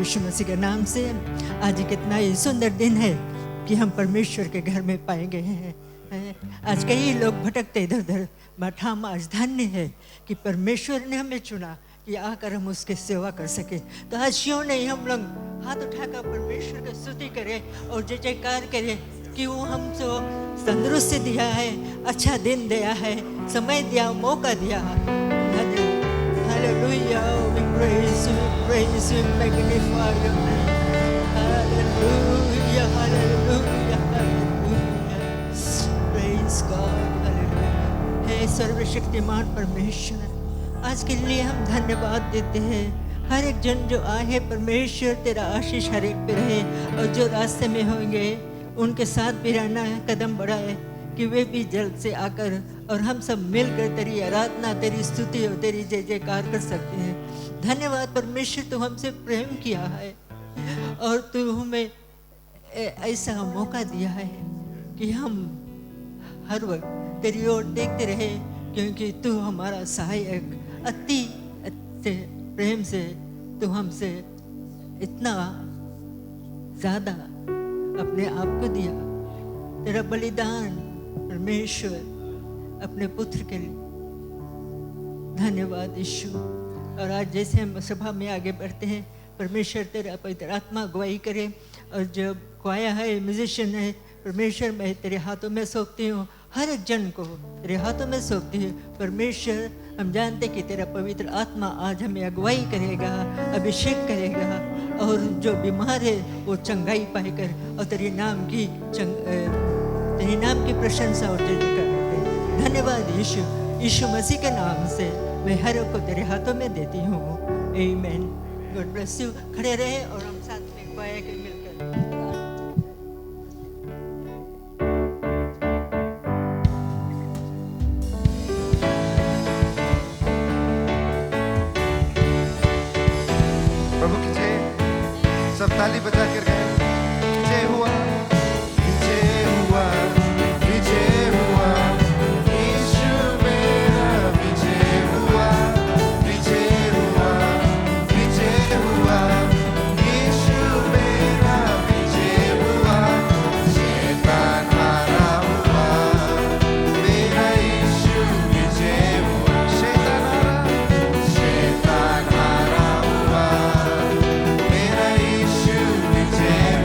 यीशु मसीह के नाम से आज कितना ही सुंदर दिन है कि हम परमेश्वर के घर में पाए गए हैं। आज कई लोग भटकते इधर उधर, बट हम आज धन्य है कि परमेश्वर ने हमें चुना कि आकर हम उसकी सेवा कर सके। तो आज क्यों नहीं हम लोग हाथ उठाकर परमेश्वर की स्तुति करें और जय जयकार करें कि वो हमको तंदुरुस्ती दिया है, अच्छा दिन दिया है, समय दिया, मौका दिया। Hallelujah, we praise you, magnify your name. Hallelujah, hallelujah, hallelujah. Praise God, hallelujah. हे सर्वशक्तिमान परमेश्वर, आज के लिए हम धन्यवाद देते हैं। हर एक जन जो आए परमेश्वर तेरा आशीष हर एक पे रहे, और जो रास्ते में होंगे उनके साथ भी रहना है, कदम बढ़ाए कि वे भी जल्द से आकर और हम सब मिलकर तेरी आराधना, तेरी स्तुति और तेरी जय जयकार कर सकते हैं। धन्यवाद परमेश्वर, तू हमसे प्रेम किया है और तू हमें ऐसा मौका दिया है कि हम हर वक्त तेरी ओर देखते रहे, क्योंकि तू हमारा सहायक, अति प्रेम से तू हमसे इतना ज़्यादा अपने आप को दिया। तेरा बलिदान परमेश्वर अपने पुत्र के लिए धन्यवाद यीशु। और आज जैसे हम सभा में आगे बढ़ते हैं, परमेश्वर तेरा पवित्र आत्मा अगुवाई करे। और जब क्वाया है, म्यूजिशियन है, परमेश्वर मैं तेरे हाथों में सौंपती हूँ, हर एक जन को तेरे हाथों में सौंपती हूँ। परमेश्वर हम जानते कि तेरा पवित्र आत्मा आज हमें अगुवाई करेगा, अभिषेक करेगा, और जो बीमार है वो चंगाई पाएकर और तेरे नाम की प्रशंसा और जय जयकार करते। धन्यवाद यीशु, यीशु मसीह के नाम से मैं हर एक को तेरे हाथों में देती हूँ। आमीन। God bless you. खड़े रहे और हम साथ में गाएं के मिलकर। प्रभु की जय, सब ताली बजा कर गए। विजय हुआ, विजय हुआ, विजय हुआ, यीशु मेरा विजय हुआ, विजय हुआ, विजय हुआ, यीशु मेरा विजय हुआ। शैतान हारा हुआ, मेरा यीशु विजय हुआ। शैतान हारा हुआ, मेरा यीशु विजय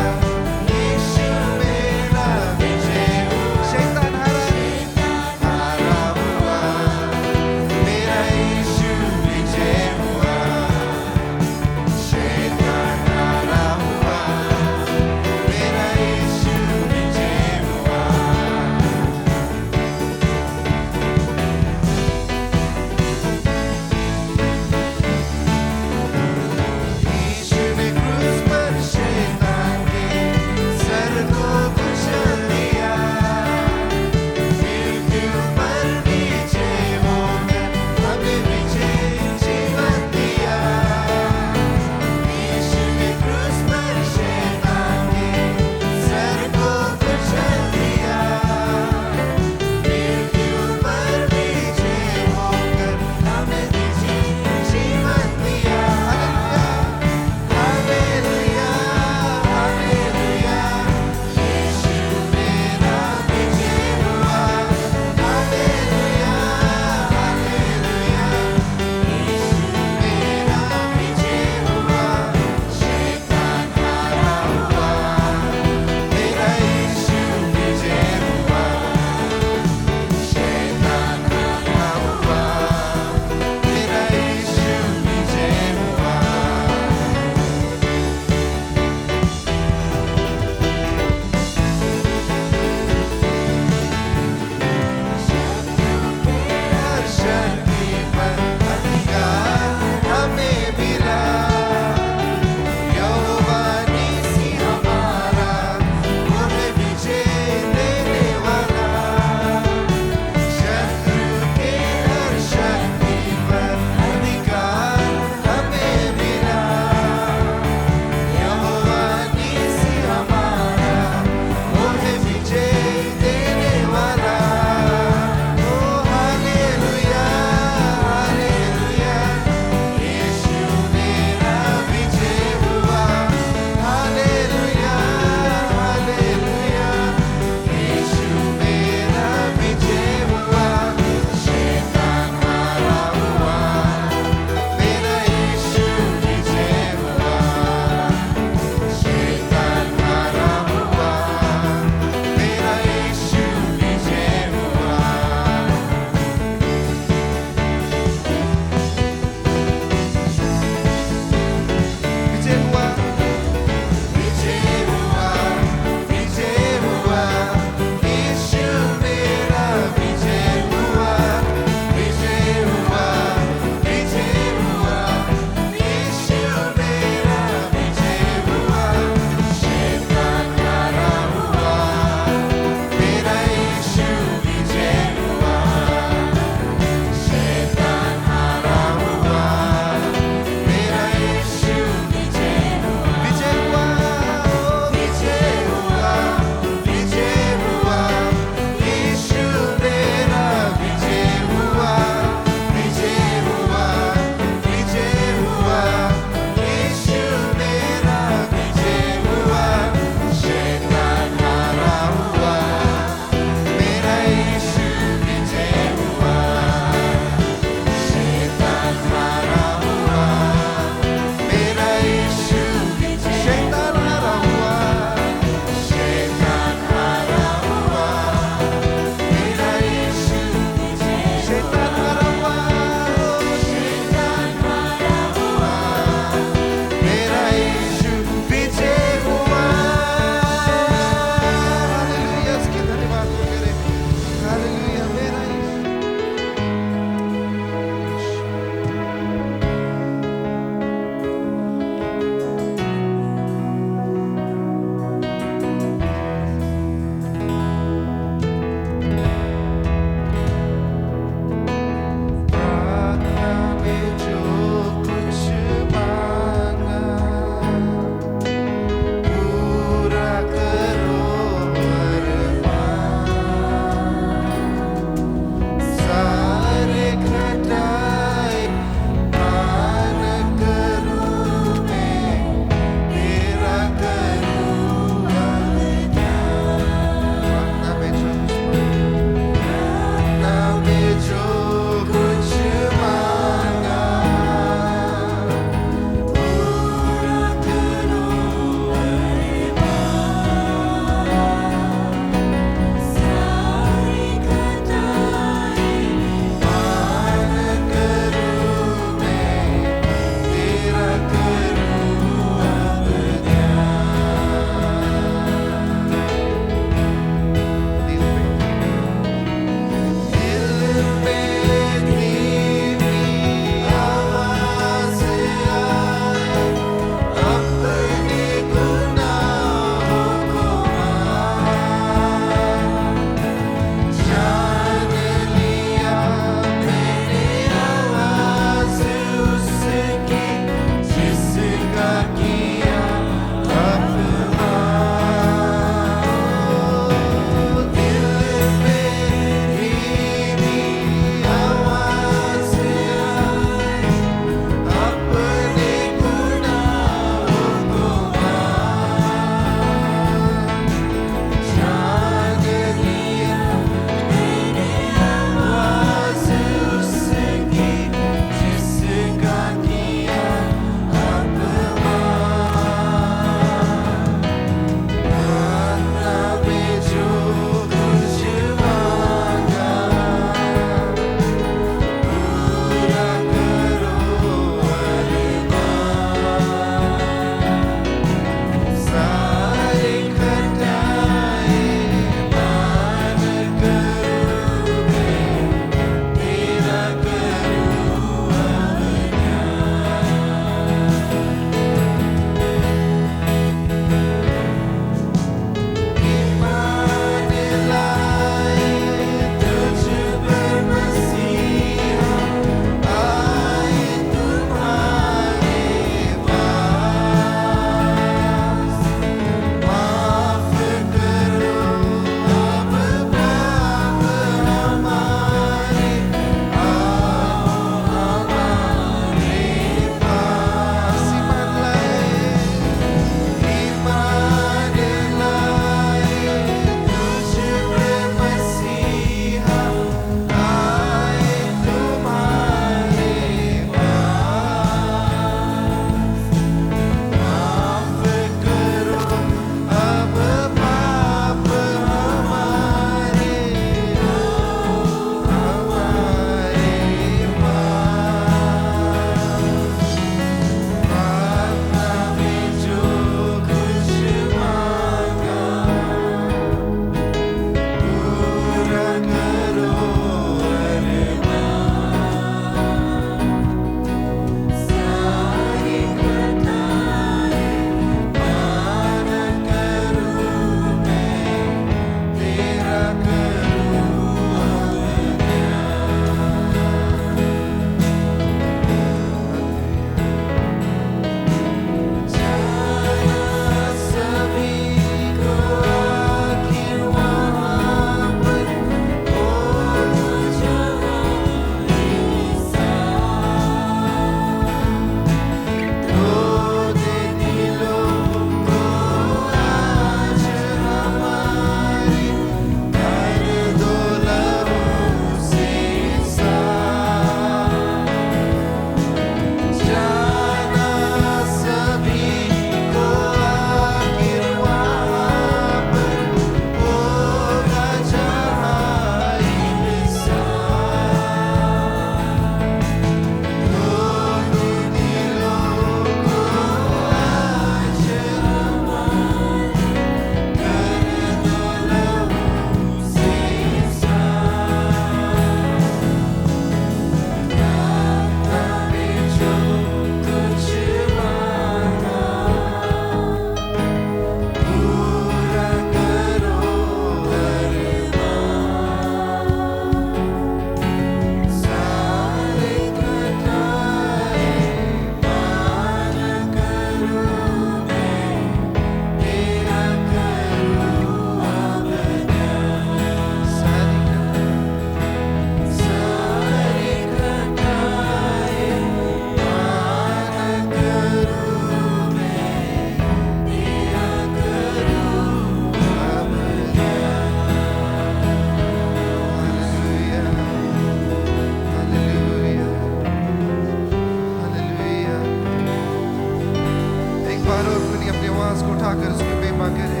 उठाकर उसकी महिमा करे।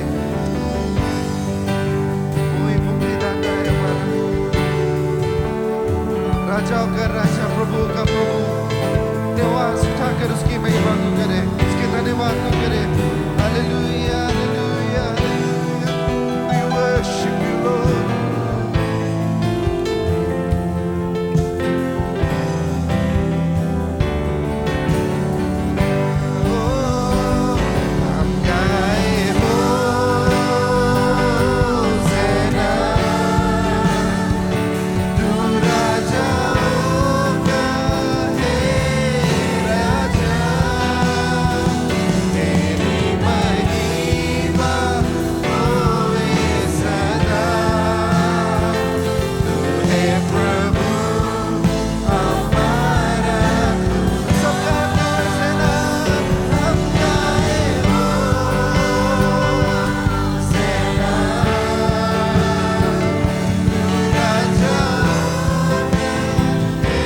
वही मुक्तिदाता है हमारा, राजाओं का राजा, प्रभु का प्रभु। आवाज उठाकर उसकी महिमा को करे, उसके धन्यवाद को करे। Hallelujah, hallelujah, hallelujah. We worship you, Lord. हम गाए होसेना, तू राजाओं का है राजा। तेरी महिमा होए सदा। तू है प्रभु हमारा, सबका होसेना। हम गाए होसेना, तू राजाओं का है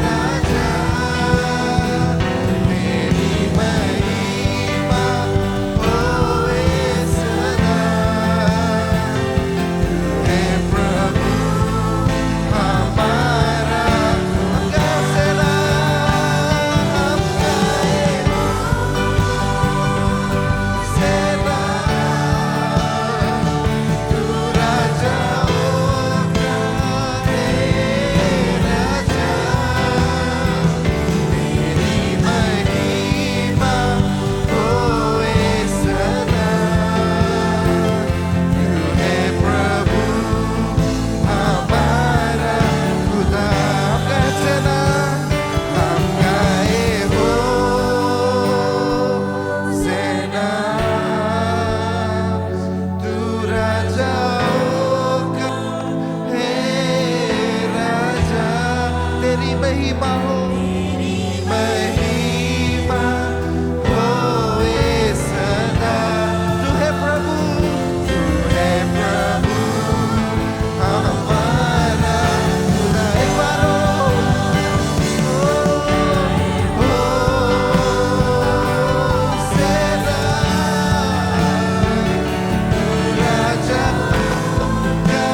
राजा। तेरी महिमा होए सदा। तू है प्रभु हमारा, हम गासेना। हम गाए होसेना, तू राजाओं का है राजा। तेरी महिमा होए सदा। तू है प्रभु हमारा खुदा। हम गासेना, हम गाए होसेना, तू राजाओं का है राजा। तेरी महिमा हो, महिमा होए सदा। तू है प्रभु, तू है प्रभु हमारा खुदा। एक बार होसेना, तू राजा का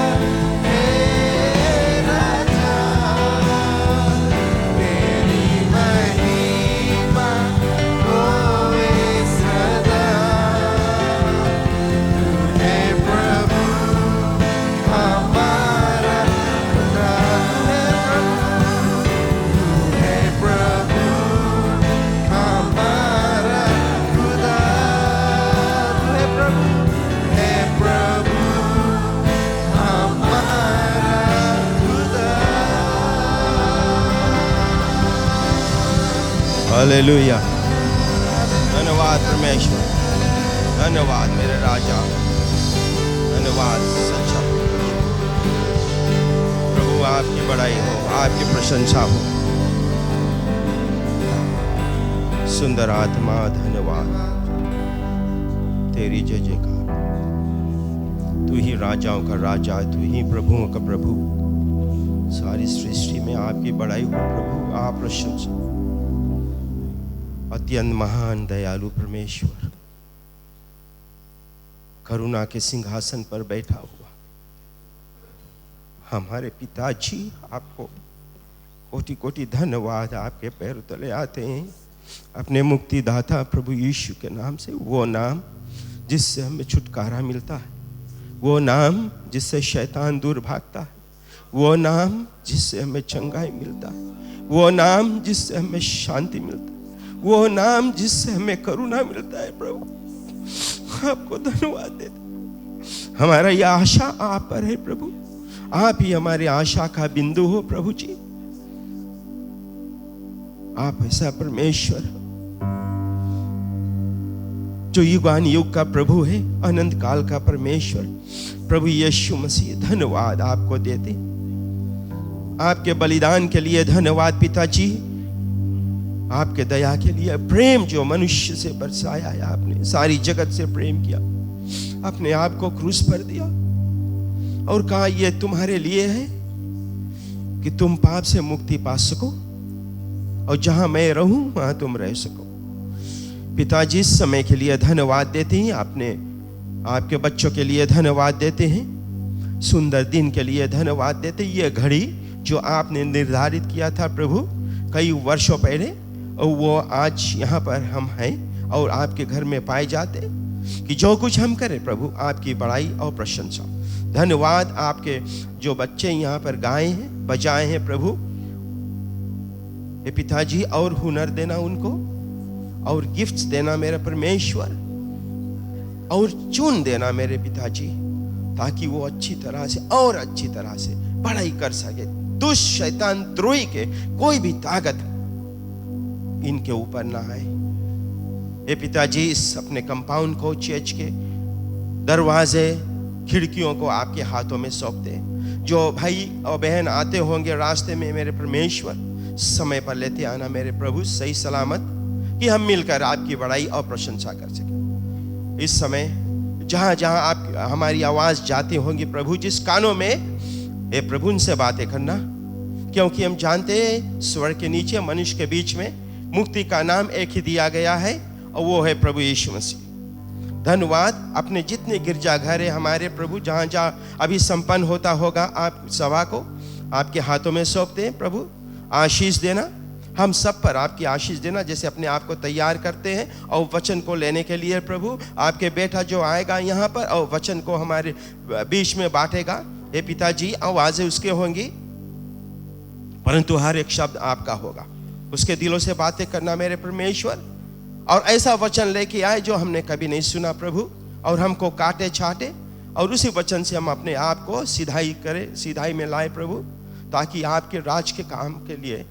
है राजा। तेरी महिमा होए सदा। तू है प्रभु हमारा खुदा। तू है प्रभु हमारा खुदा। तू है प्रभु, है प्रभु हमारा खुदा। हालेलुया। धन्यवाद परमेश्वर, धन्यवाद मेरे राजा, धन्यवाद सच्चा प्रभु। आपकी बड़ाई हो, आपकी प्रशंसा हो। सुंदर आत्मा धन्यवाद, तेरी जय जयकार। तू ही राजाओं का राजा, तू ही प्रभुओं का प्रभु। सारी सृष्टि में आपकी बड़ाई हो प्रभु, आप प्रशंसा। अत्यंत महान दयालु परमेश्वर, करुणा के सिंहासन पर बैठा हुआ हमारे पिताजी, आपको कोटि कोटि धन्यवाद। आपके पैर तले आते हैं अपने मुक्तिदाता प्रभु यीशु के नाम से। वो नाम जिससे हमें छुटकारा मिलता है, वो नाम जिससे शैतान दूर भागता है, वो नाम जिससे हमें चंगाई मिलता है, वो नाम जिससे हमें शांति मिलता है, वो नाम जिससे हमें करुणा मिलता है। प्रभु आपको धन्यवाद देते। हमारा यह आशा आप पर है प्रभु, आप ही हमारी आशा का बिंदु हो प्रभु जी। आप ऐसा परमेश्वर जो युगान युग का प्रभु है, अनंत काल का परमेश्वर प्रभु यीशु मसीह, धन्यवाद आपको देते। आपके बलिदान के लिए धन्यवाद पिताजी, आपके दया के लिए, प्रेम जो मनुष्य से बरसाया है आपने, सारी जगत से प्रेम किया, अपने आप को क्रूस पर दिया और कहा यह तुम्हारे लिए है कि तुम पाप से मुक्ति पा सको और जहां मैं रहूं वहां तुम रह सको। पिताजी इस समय के लिए धन्यवाद देते हैं, आपने आपके बच्चों के लिए धन्यवाद देते हैं, सुंदर दिन के लिए धन्यवाद देते हैं। ये घड़ी जो आपने निर्धारित किया था प्रभु कई वर्षों पहले, और वो आज यहाँ पर हम हैं और आपके घर में पाए जाते कि जो कुछ हम करें प्रभु आपकी बड़ाई और प्रशंसा। धन्यवाद आपके जो बच्चे यहाँ पर गाए हैं, बजाए हैं प्रभु, ये पिताजी और हुनर देना उनको, और गिफ्ट्स देना मेरे परमेश्वर, और चुन देना मेरे पिताजी, ताकि वो अच्छी तरह से और अच्छी तरह से पढ़ाई कर सके। दुष्ट शैतान द्रोही के कोई भी ताकत इनके ऊपर ना आए। ये पिताजी इस अपने कंपाउंड को, चर्च के दरवाजे खिड़कियों को आपके हाथों में सौंप दे। जो भाई और बहन आते होंगे रास्ते में मेरे परमेश्वर, समय पर लेते आना मेरे प्रभु सही सलामत, कि हम मिलकर आपकी बड़ाई और प्रशंसा कर सकें। इस समय जहाँ जहाँ आप हमारी आवाज़ जाती होंगी प्रभु, जिस कानों में ये प्रभु उनसे बातें करना, क्योंकि हम जानते हैं स्वर्ग के नीचे मनुष्य के बीच में मुक्ति का नाम एक ही दिया गया है, और वो है प्रभु यीशु मसीह। धन्यवाद। अपने जितने गिरजाघर है हमारे प्रभु, जहाँ जहाँ अभी संपन्न होता होगा, आप सभा को आपके हाथों में सौंपते हैं प्रभु। आशीष देना, हम सब पर आपकी आशीष देना, जैसे अपने आप को तैयार करते हैं और वचन को लेने के लिए प्रभु। आपके बेटा जो आएगा यहाँ पर और वचन को हमारे बीच में बांटेगा, हे पिताजी आवाज़ें उसके होंगी, परंतु हर एक शब्द आपका होगा। उसके दिलों से बातें करना मेरे परमेश्वर, और ऐसा वचन लेके आए जो हमने कभी नहीं सुना प्रभु, और हमको काटे छाटे, और उसी वचन से हम अपने आप को सिधाई करें, सिधाई में लाए प्रभु, ताकि आपके राज के काम के लिए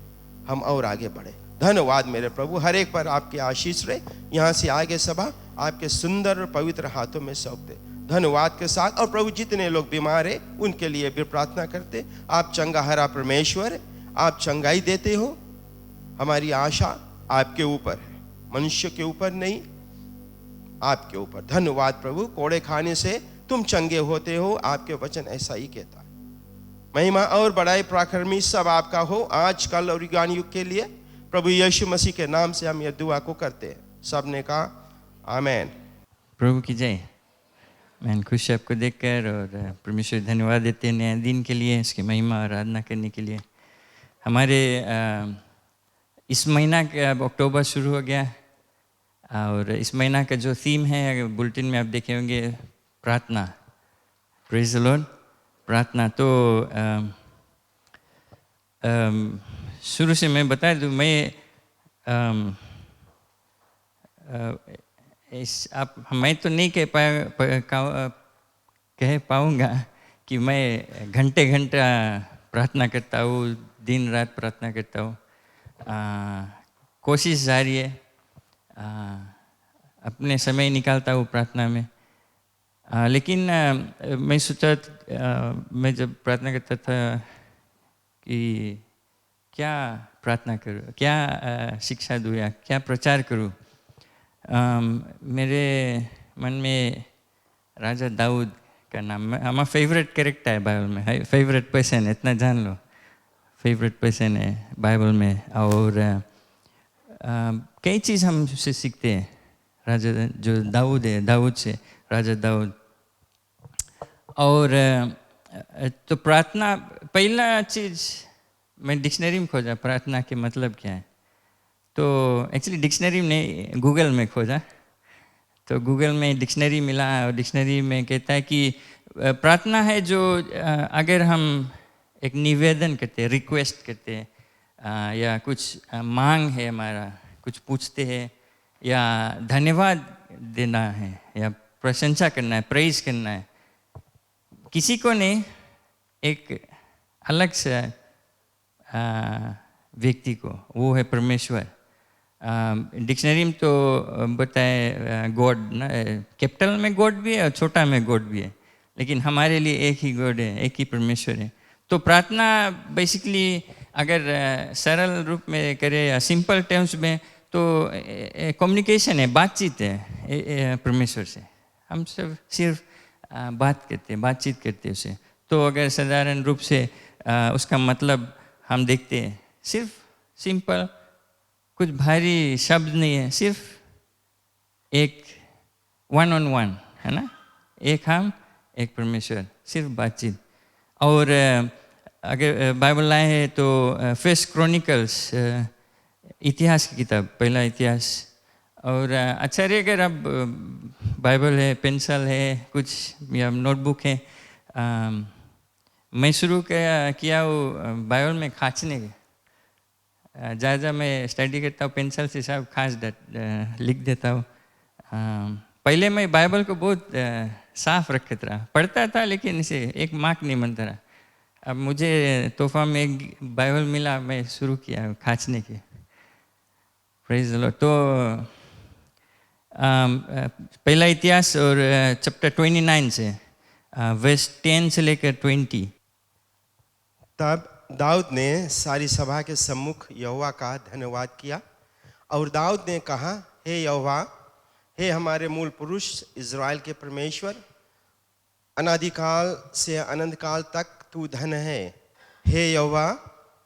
हम और आगे बढ़े। धन्यवाद मेरे प्रभु, हर एक पर आपकी आशीष रहे। यहाँ से आगे सभा आपके सुंदर और पवित्र हाथों में सौंपते धन्यवाद के साथ। और प्रभु जितने लोग बीमार हैं उनके लिए भी प्रार्थना करते। आप चंगा हरा परमेश्वर, आप चंगाई देते हो। हमारी आशा आपके ऊपर है, मनुष्य के ऊपर नहीं, आपके ऊपर। धन्यवाद प्रभु, कोड़े खाने से तुम चंगे होते हो, आपके वचन ऐसा ही कहता है। महिमा और बड़ाई पराक्रमी सब आपका हो, आज कल और युगान युग के लिए। प्रभु यीशु मसीह के नाम से हम यह दुआ को करते हैं। सब ने कहा आमेन। प्रभु की जय। मैं खुश आपको देखकर, और परमेश्वर धन्यवाद देते हैं नए दिन के लिए, इसकी महिमा आराधना करने के लिए। हमारे इस महीना का अब अक्टूबर शुरू हो गया, और इस महीना का जो थीम है, अगर बुलेटिन में आप देखे होंगे, प्रार्थना। प्रेज द लॉर्ड, प्रार्थना। तो शुरू से मैं बता दूँ, मैं मैं तो नहीं कह पाऊँगा कि मैं घंटे घंटा प्रार्थना करता हूँ, दिन रात प्रार्थना करता हूँ। कोशिश जारी है, अपने समय निकालता हूँ प्रार्थना में। लेकिन मैं सोचा, मैं जब प्रार्थना करता था कि क्या प्रार्थना करूँ, क्या शिक्षा दूँ, या क्या प्रचार करूँ, मेरे मन में राजा दाऊद का नाम, हमारा फेवरेट कैरेक्टर है बाइबल में, फेवरेट पर्सन, इतना जान लो, फेवरेट पर्सन है बाइबल में। और कई चीज़ हम उससे सीखते हैं, राजा जो दाऊद है, दाऊद से, राजा दाऊद। और तो प्रार्थना, पहला चीज़ मैं डिक्शनरी में खोजा प्रार्थना के मतलब क्या है। तो एक्चुअली डिक्शनरी में, गूगल में खोजा, तो गूगल में डिक्शनरी मिला, और डिक्शनरी में कहता है कि प्रार्थना है जो अगर हम एक निवेदन करते हैं, रिक्वेस्ट करते हैं, या कुछ मांग है हमारा, कुछ पूछते हैं, या धन्यवाद देना है, या प्रशंसा करना है, प्रेज करना है किसी को नहीं, एक अलग से व्यक्ति को, वो है परमेश्वर। डिक्शनरी में तो बताए गॉड ना, कैपिटल में गॉड भी है और छोटा में गॉड भी है, लेकिन हमारे लिए एक ही गॉड है, एक ही परमेश्वर है। तो प्रार्थना बेसिकली अगर सरल रूप में करें या सिंपल टर्म्स में, तो कम्युनिकेशन है, बातचीत है परमेश्वर से। हम सब सिर्फ बातचीत करते हैं उससे। तो अगर साधारण रूप से उसका मतलब हम देखते हैं, सिर्फ सिंपल, कुछ भारी शब्द नहीं है, सिर्फ एक वन ऑन वन, है ना, एक हम एक परमेश्वर, सिर्फ बातचीत। और अगर बाइबल लाए हैं तो फर्स्ट क्रॉनिकल्स, इतिहास की किताब, पहला इतिहास। और अच्छा रहेगा अगर अब बाइबल है, पेंसिल है कुछ या नोटबुक है, मैं शुरू किया वो बाइबल में खाँचने के। ज़्यादा मैं स्टडी करता हूँ पेंसिल से, सब लिख देता हूँ। पहले मैं बाइबल को बहुत साफ रखता रहा, पढ़ता था लेकिन इसे एक मार्क नहीं बनता रहा। अब मुझे तोहफा में एक बाइबल मिला, मैं शुरू किया खाँचने के। Praise the Lord. तो पहला इतिहास और चैप्टर 29 से वर्स 10 से लेकर 20। तब दाऊद ने सारी सभा के सम्मुख यहोवा का धन्यवाद किया और दाऊद ने कहा, हे यहोवा, हे हमारे मूल पुरुष इज़राइल के परमेश्वर, अनादिकाल से अनंत काल तक तू धन है। हे यहोवा,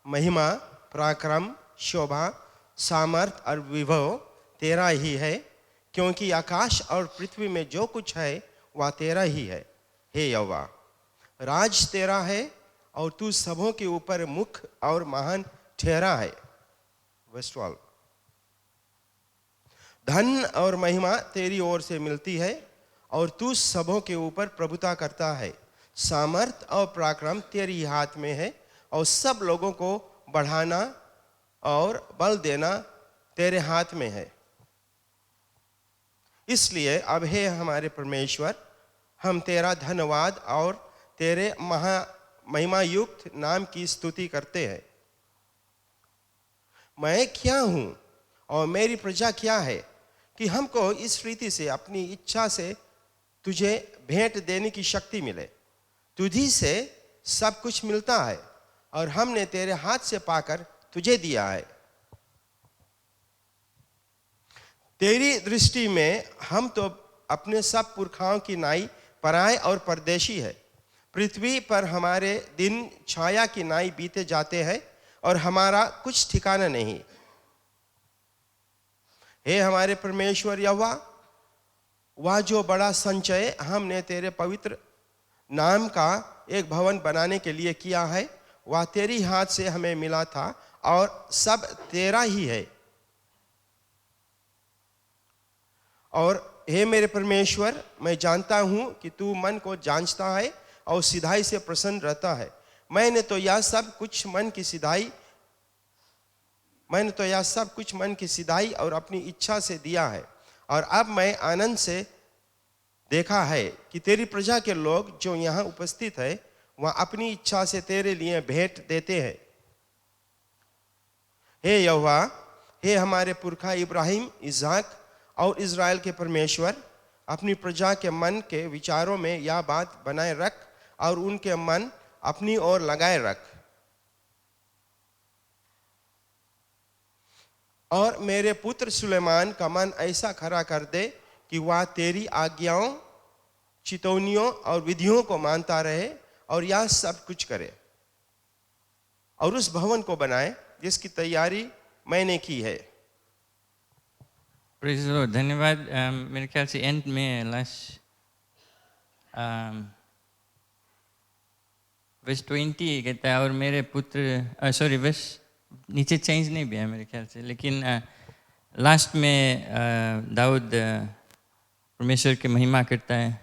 महिमा, पराक्रम, शोभा, सामर्थ और विभव तेरा ही है, क्योंकि आकाश और पृथ्वी में जो कुछ है वह तेरा ही है। हे यहोवा, राज तेरा है और तू सबों के ऊपर मुख्य और महान ठहरा है। वर्स 12। धन और महिमा तेरी ओर से मिलती है और तू सबों के ऊपर प्रभुता करता है। सामर्थ और पराक्रम तेरी हाथ में है और सब लोगों को बढ़ाना और बल देना तेरे हाथ में है। इसलिए अब हे हमारे परमेश्वर, हम तेरा धन्यवाद और तेरे महिमा युक्त नाम की स्तुति करते हैं। मैं क्या हूं और मेरी प्रजा क्या है कि हमको इस रीति से अपनी इच्छा से तुझे भेंट देने की शक्ति मिले। तुझी से सब कुछ मिलता है और हमने तेरे हाथ से पाकर तुझे दिया है। तेरी दृष्टि में हम तो अपने सब पुरखाओं की नाई पराए और परदेशी है। पृथ्वी पर हमारे दिन छाया की नाई बीते जाते हैं और हमारा कुछ ठिकाना नहीं। हे हमारे परमेश्वर यहोवा, वह जो बड़ा संचय हमने तेरे पवित्र नाम का एक भवन बनाने के लिए किया है, वह तेरी हाथ से हमें मिला था और सब तेरा ही है। और हे मेरे परमेश्वर, मैं जानता हूं कि तू मन को जांचता है और सिधाई से प्रसन्न रहता है। मैंने तो यह सब कुछ मन की सिधाई और अपनी इच्छा से दिया है। और अब मैं आनंद से देखा है कि तेरी प्रजा के लोग जो यहाँ उपस्थित है, वह अपनी इच्छा से तेरे लिए भेंट देते हैं। हे यहोवा, हे हमारे पुरखा इब्राहिम, इसहाक और इज़राइल के परमेश्वर, अपनी प्रजा के मन के विचारों में यह बात बनाए रख और उनके मन अपनी ओर लगाए रख। और मेरे पुत्र सुलेमान का मन ऐसा खरा कर दे कि वह तेरी आज्ञाओं, चितौनियों और विधियों को मानता रहे और यह सब कुछ करे और उस भवन को बनाए जिसकी तैयारी मैंने की है। Praise the Lord. धन्यवाद। मेरे ख्याल से एंड में लास्ट वर्स 20 कहता है, और मेरे पुत्र, सॉरी वर्स नीचे चेंज नहीं भी है मेरे ख्याल से, लेकिन लास्ट में दाऊद परमेश्वर की महिमा करता है।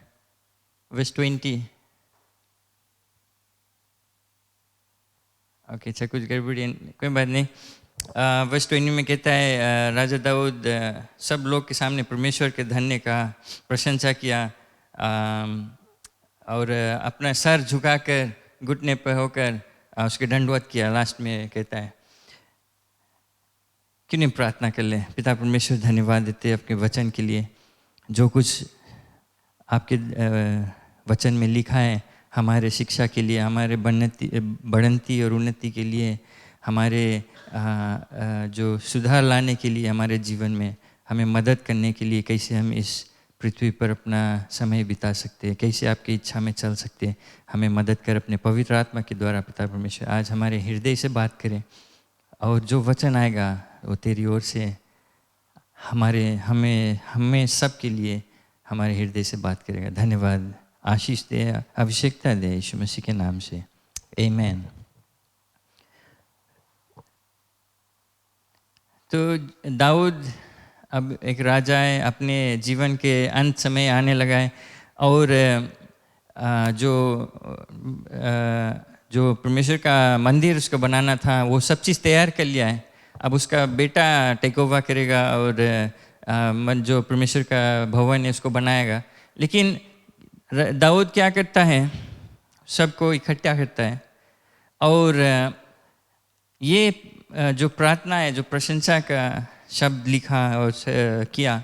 वर्स 20। ओके, अच्छा कुछ गड़बड़ी है, कोई बात नहीं। वर्स 20 में कहता है, राजा दाऊद सब लोग के सामने परमेश्वर के धन्य का प्रशंसा किया और अपना सर झुकाकर घुटने पर होकर उसके दंडवत किया। लास्ट में कहता है, क्यों नहीं प्रार्थना कर ले। पिता परमेश्वर, धन्यवाद देते हैं आपके वचन के लिए। जो कुछ आपके वचन में लिखा है हमारे शिक्षा के लिए, हमारे बढ़ंती और उन्नति के लिए, हमारे जो सुधार लाने के लिए हमारे जीवन में, हमें मदद करने के लिए, कैसे हम इस पृथ्वी पर अपना समय बिता सकते हैं, कैसे आपकी इच्छा में चल सकते हैं, हमें मदद कर अपने पवित्र आत्मा के द्वारा। पिता परमेश्वर, आज हमारे हृदय से बात करें और जो वचन आएगा वो तेरी ओर से हमें सब के लिए हमारे हृदय से बात करेगा। धन्यवाद, आशीष दे, अभिषेकता दे यीशु मसीह के नाम से, आमीन। तो दाऊद अब एक राजा है, अपने जीवन के अंत समय आने लगा है, और जो परमेश्वर का मंदिर उसको बनाना था वो सब चीज़ तैयार कर लिया है। अब उसका बेटा टेक ओवर करेगा और जो परमेश्वर का भवन है उसको बनाएगा। लेकिन दाऊद क्या करता है, सबको इकट्ठा करता है और ये जो प्रार्थना है, जो प्रशंसा का शब्द लिखा और किया,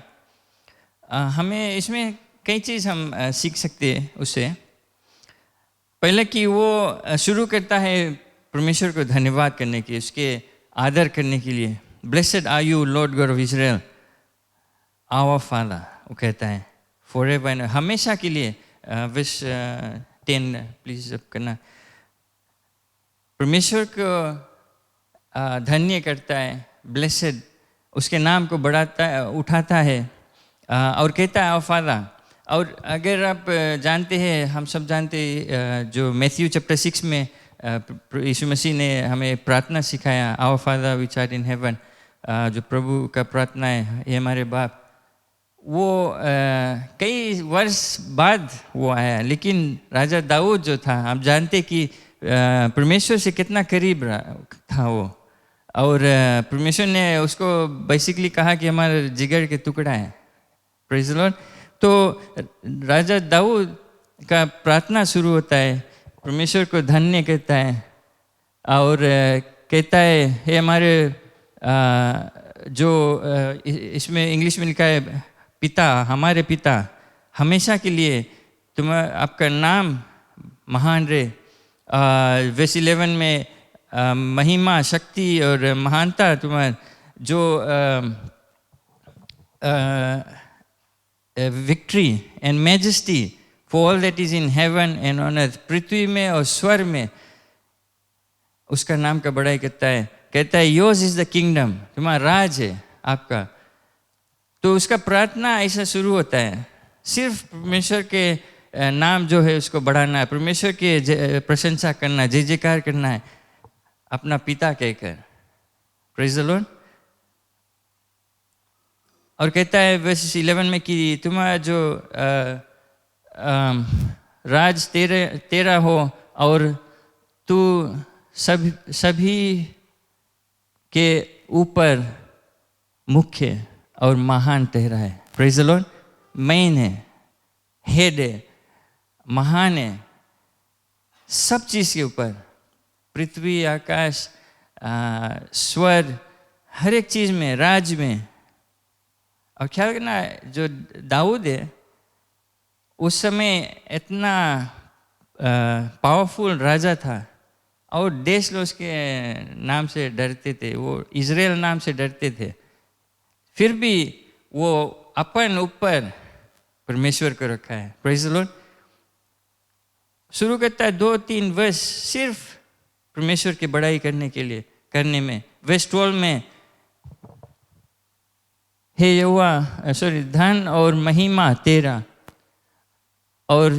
हमें इसमें कई चीज़ हम सीख सकते हैं उससे। पहले कि वो शुरू करता है परमेश्वर को धन्यवाद करने के, उसके आदर करने के लिए। Blessed are you Lord God of Israel our Father, वो कहता है फॉरएवर एंड, हमेशा के लिए। विश 10 प्लीज अब करना। परमेश्वर को धन्य करता है, ब्लेसेड, उसके नाम को बढ़ाता है, उठाता है और कहता है आवर फादर। और अगर आप जानते हैं, हम सब जानते हैं, जो मैथ्यू चैप्टर 6 में यीशु मसीह ने हमें प्रार्थना सिखाया, our Father which are in heaven, जो प्रभु का प्रार्थना है, ये हमारे बाप, वो कई वर्ष बाद वो आया। लेकिन राजा दाऊद जो था, आप जानते कि परमेश्वर से कितना करीब था वो, और परमेश्वर ने उसको बेसिकली कहा कि हमारा जिगर के टुकड़ा है। Praise the Lord. तो राजा दाऊद का प्रार्थना शुरू होता है, परमेश्वर को धन्य कहता है और कहता है, हे हमारे जो इसमें इंग्लिश में लिखा है पिता, हमारे पिता, हमेशा के लिए आपका नाम महान रहे। वर्स 11 में महिमा, शक्ति और महानता तुम्हारा, जो victory and majesty for all that is in heaven and on earth, पृथ्वी में और स्वर्ग में उसका नाम का बड़ाई करता है। कहता है योर्स इज द किंगडम, तुम्हारा राज है आपका। तो उसका प्रार्थना ऐसा शुरू होता है, सिर्फ परमेश्वर के नाम जो है उसको बढ़ाना है, परमेश्वर की प्रशंसा करना, जय जयकार करना है अपना पिता कहकर। Praise the Lord. और कहता है वर्स 11 में कि तुम्हारा जो राज तेरा हो और तू सभी के ऊपर मुख्य और महान ठहरा है। Praise the Lord. मेन है, हेड है, महान है सब चीज़ के ऊपर, पृथ्वी, आकाश, स्वर्ग, हर एक चीज़ में, राज में। और ख्याल करना, जो दाऊद है उस समय इतना पावरफुल राजा था और देश लोग उसके नाम से डरते थे, वो इजराइल नाम से डरते थे। फिर भी वो अपन ऊपर परमेश्वर को रखा है। Praise the Lord. शुरू करता है 2-3 वर्ष सिर्फ परमेश्वर की बड़ाई करने में। वर्स 12 में, हे यहोवा, धन और महिमा तेरा और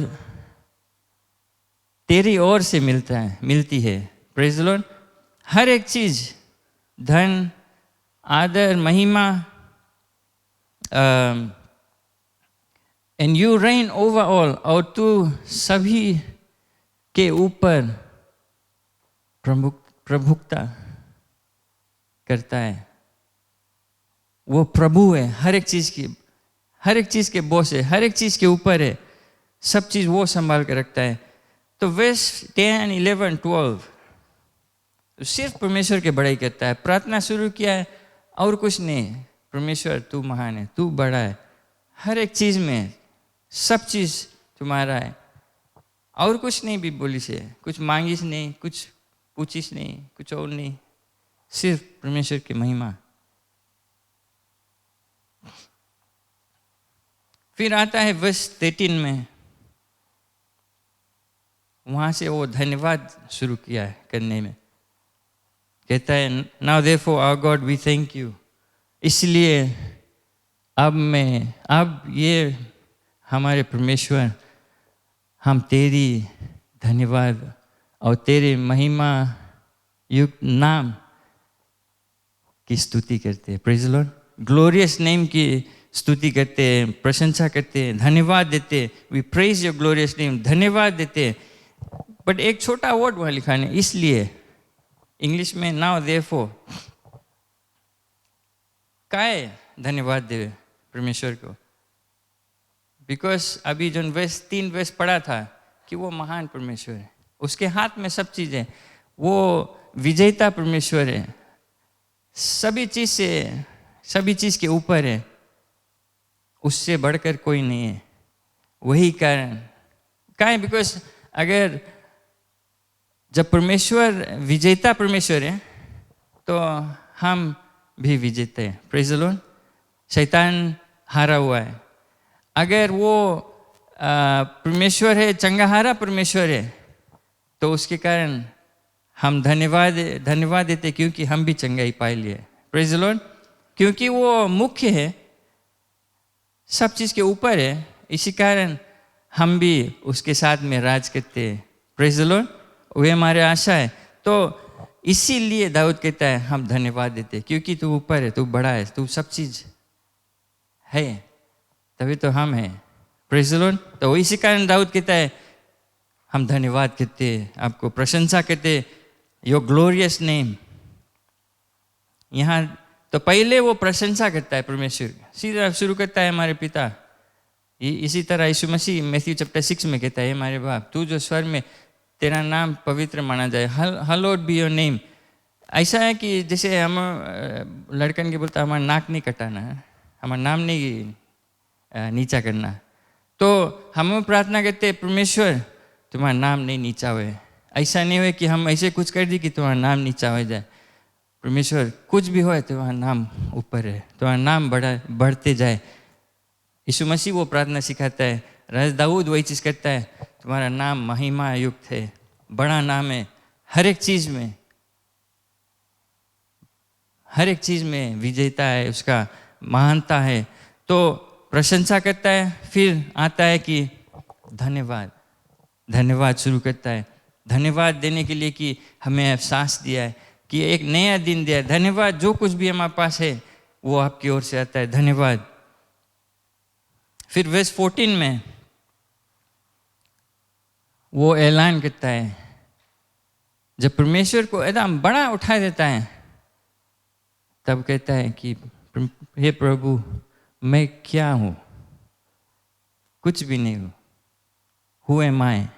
तेरी ओर से मिलती है। Praise the Lord. हर एक चीज, धन, आदर, महिमा, and you rain over all, और तू सभी के ऊपर प्रभुता करता है। वो प्रभु है, हर एक चीज के बॉस है, हर एक चीज के ऊपर है, सब चीज वो संभाल कर रखता है। तो वर्स 10, 11, 12 सिर्फ परमेश्वर के बड़ाई करता है। प्रार्थना शुरू किया है और कुछ नहीं, परमेश्वर तू महान है, तू बड़ा है, हर एक चीज में, सब चीज तुम्हारा है, और कुछ नहीं भी बोली से, कुछ मांगिस नहीं, कुछ पूछिस नहीं, कुछ और नहीं, सिर्फ परमेश्वर की महिमा। फिर आता है वर्स 13 में, वहां से वो धन्यवाद शुरू किया है करने में। कहता है now therefore our God we thank you, इसलिए अब ये हमारे परमेश्वर, हम तेरी धन्यवाद और तेरे महिमा युक्त नाम की स्तुति करते हैं। Praise the Lord. Glorious name की स्तुति करते हैं, प्रशंसा करते हैं, धन्यवाद देते हैं। We praise your glorious name, धन्यवाद देते हैं। बट एक छोटा वर्ड वहाँ लिखा है, इसलिए इंग्लिश में नाउ देयरफॉर। काय धन्यवाद दे परमेश्वर को? बिकॉज अभी जो 3 वर्ष पढ़ा था कि वो महान परमेश्वर है, उसके हाथ में सब चीज़ है, वो विजेता परमेश्वर है, सभी चीज़ के ऊपर है, उससे बढ़कर कोई नहीं है। वही कारण क्या है? बिकॉज अगर जब परमेश्वर विजेता परमेश्वर है तो हम भी विजेता है। Praise the Lord. शैतान हारा हुआ है। अगर वो परमेश्वर है, चंगाहारा परमेश्वर है, तो उसके कारण हम धन्यवाद देते, क्योंकि हम भी चंगाई पाई लिए। Praise the Lord. क्योंकि वो मुख्य है, सब चीज़ के ऊपर है, इसी कारण हम भी उसके साथ में राज करते हैं। Praise the Lord. वे हमारे आशा है। तो इसीलिए दाऊद कहता है हम धन्यवाद देते, क्योंकि तू ऊपर है, तू बड़ा है, तू सब चीज़ है, तभी तो हम हैं। Praise the Lord. तो इसी कारण दाऊद कहता है हम धन्यवाद करते हैं, आपको प्रशंसा करते, योर ग्लोरियस नेम। यहाँ तो पहले वो प्रशंसा करता है परमेश्वर, सीधा शुरू करता है हमारे पिता। इसी तरह यीशु मसीह मैथ्यू चैप्टर 6 में कहता है, हमारे बाप तू जो स्वर में, तेरा नाम पवित्र माना जाए, हलोड बी योर नेम। ऐसा है कि जैसे हम लड़कन के बोलता हमारा नाक नहीं कटाना है, हमारा नाम नहीं नीचा करना, तो हम प्रार्थना करते परमेश्वर तुम्हारा नाम नहीं नीचा हुए। ऐसा नहीं हुए कि हम ऐसे कुछ कर दी कि तुम्हारा नाम नीचा हो जाए। परमेश्वर कुछ भी हो तुम्हारा नाम ऊपर है, तुम्हारा नाम बढ़ते जाए। यीशु मसीह वो प्रार्थना सिखाता है, राजा दाऊद वही चीज़ करता है, तुम्हारा नाम महिमा युक्त है, बड़ा नाम है, हर एक चीज़ में विजेता है, उसका महानता है। तो प्रशंसा करता है, फिर आता है कि धन्यवाद शुरू करता है। धन्यवाद देने के लिए कि हमें एहसास दिया है, कि एक नया दिन दिया है। धन्यवाद, जो कुछ भी हमारे पास है वो आपकी ओर से आता है, धन्यवाद। फिर वर्स 14 में वो ऐलान करता है, जब परमेश्वर को एकदम बड़ा उठा देता है, तब कहता है कि हे प्रभु मैं क्या हूँ? कुछ भी नहीं हूँ। Who am I?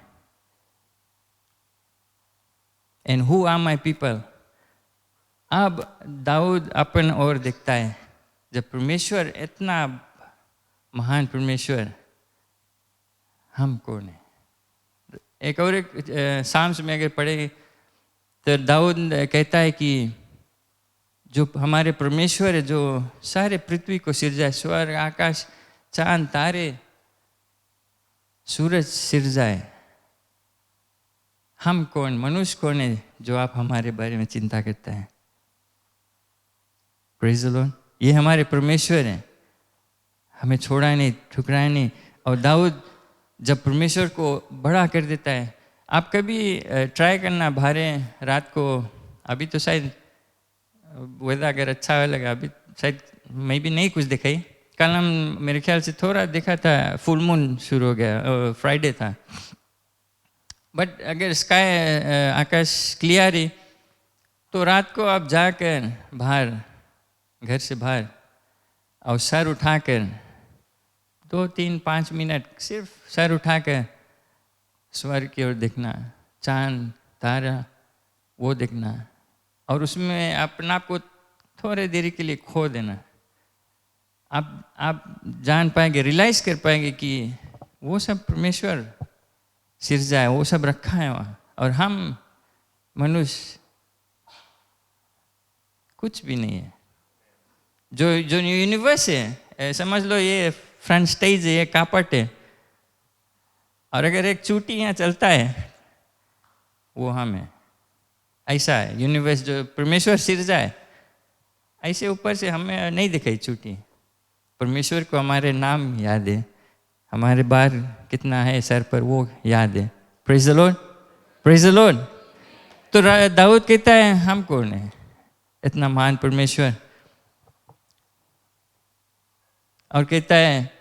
And who are my people? अब दाऊद अपन और देखता है, जब परमेश्वर इतना महान परमेश्वर, हम कौन है? एक साम्स में अगर पढ़े तो दाऊद कहता है कि जो हमारे परमेश्वर है, जो सारे पृथ्वी को सिरजाए, स्वर्ग आकाश चांद तारे सूरज सिरजाए, हम कौन, मनुष्य कौन है जो आप हमारे बारे में चिंता करता है? Praise the Lord. ये हमारे परमेश्वर हैं, हमें छोड़ा नहीं, ठुकराया नहीं। और दाऊद जब परमेश्वर को बड़ा कर देता है, आप कभी ट्राई करना बाहर रात को, अभी तो शायद वेदर अगर अच्छा लगा, अभी शायद मैं भी नहीं कुछ दिखाई, कल हम मेरे ख्याल से थोड़ा देखा था, फुल मून शुरू हो गया, फ्राइडे था। बट अगर स्काई आकाश क्लियर है तो रात को आप जाकर बाहर, घर से बाहर, और सर उठाकर 2-3-5 मिनट सिर्फ सर उठाकर स्वर्ग की ओर देखना, चांद तारा वो देखना, और उसमें अपने आप को थोड़े देर के लिए खो देना। आप जान पाएंगे, रियलाइज कर पाएंगे कि वो सब परमेश्वर सिरजा है, वो सब रखा है वहाँ, और हम मनुष्य कुछ भी नहीं है। जो यूनिवर्स है, समझ लो ये फ्रंट स्टेज है, ये कापट है, और अगर एक चूटी यहाँ चलता है वो हम है। ऐसा है यूनिवर्स, जो परमेश्वर सिरजा है, ऐसे ऊपर से हमें नहीं दिखाई चूटी, परमेश्वर को हमारे नाम याद है, हमारे बार कितना है सर पर वो याद है। Praise the Lord, praise the Lord. तो दाऊद कहता है हम कौन है, इतना महान परमेश्वर, और कहता है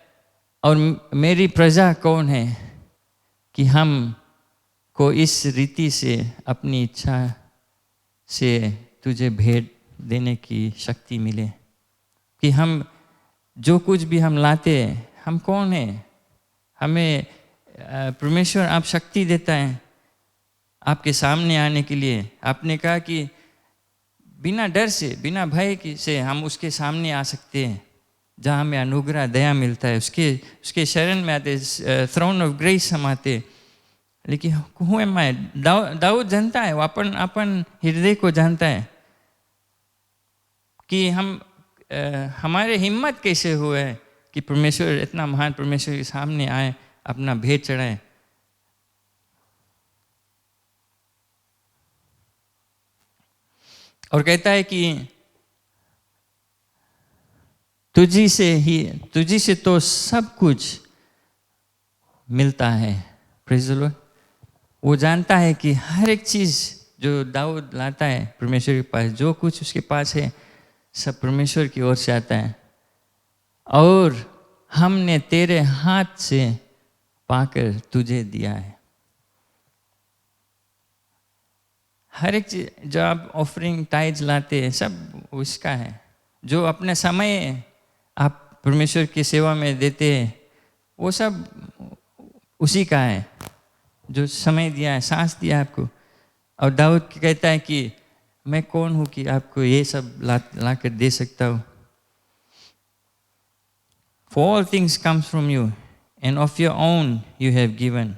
और मेरी प्रजा कौन है कि हम को इस रीति से अपनी इच्छा से तुझे भेंट देने की शक्ति मिले, कि हम जो कुछ भी हम लाते हैं, हम कौन हैं, हमें परमेश्वर आप शक्ति देता है आपके सामने आने के लिए। आपने कहा कि बिना डर से, बिना भय से हम उसके सामने आ सकते हैं, जहाँ हमें अनुग्रह दया मिलता है, उसके शरण में आते, थ्रोन ऑफ ग्रेस हम आते। लेकिन हूँ एम आई, दाऊद जानता है, वो अपन हृदय को जानता है कि हम हमारे हिम्मत कैसे हुए है कि परमेश्वर, इतना महान परमेश्वर के सामने आए, अपना भेंट चढ़ाए। और कहता है कि तुझी से तो सब कुछ मिलता है। Praise the Lord. वो जानता है कि हर एक चीज जो दाऊद लाता है परमेश्वर के पास, जो कुछ उसके पास है सब परमेश्वर की ओर से आता है, और हमने तेरे हाथ से पाकर तुझे दिया है। हर एक चीज जो आप ऑफरिंग टाइज लाते हैं सब उसका है। जो अपने समय आप परमेश्वर की सेवा में देते हैं वो सब उसी का है, जो समय दिया है, सांस दिया है आपको। और दाऊद कहता है कि मैं कौन हूँ कि आपको ये सब ला कर दे सकता हूँ। For all things comes from you and of your own you have given.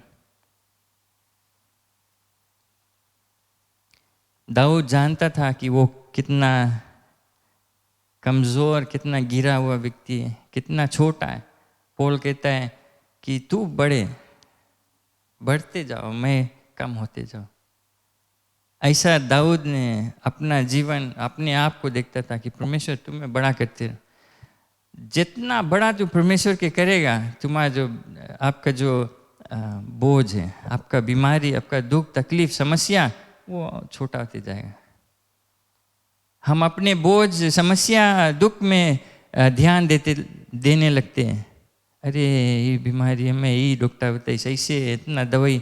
Dawood जानता था कि वो कितना कमज़ोर, कितना गिरा हुआ व्यक्ति है, कितना छोटा है। पौल कहता है कि तू बढ़ते जाओ, मैं कम होते जाओ। ऐसा दाऊद ने अपना जीवन, अपने आप को देखता था कि परमेश्वर तुम्हें बड़ा करते रहो। जितना बड़ा तू परमेश्वर के करेगा, तुम्हारा जो आपका जो बोझ है, आपका बीमारी, आपका दुख, तकलीफ, समस्या, वो छोटा होते जाएगा। हम अपने बोझ, समस्या, दुख में ध्यान देने लगते हैं। अरे ये बीमारी है, मैं ये डॉक्टर बताइए सही से, इतना दवाई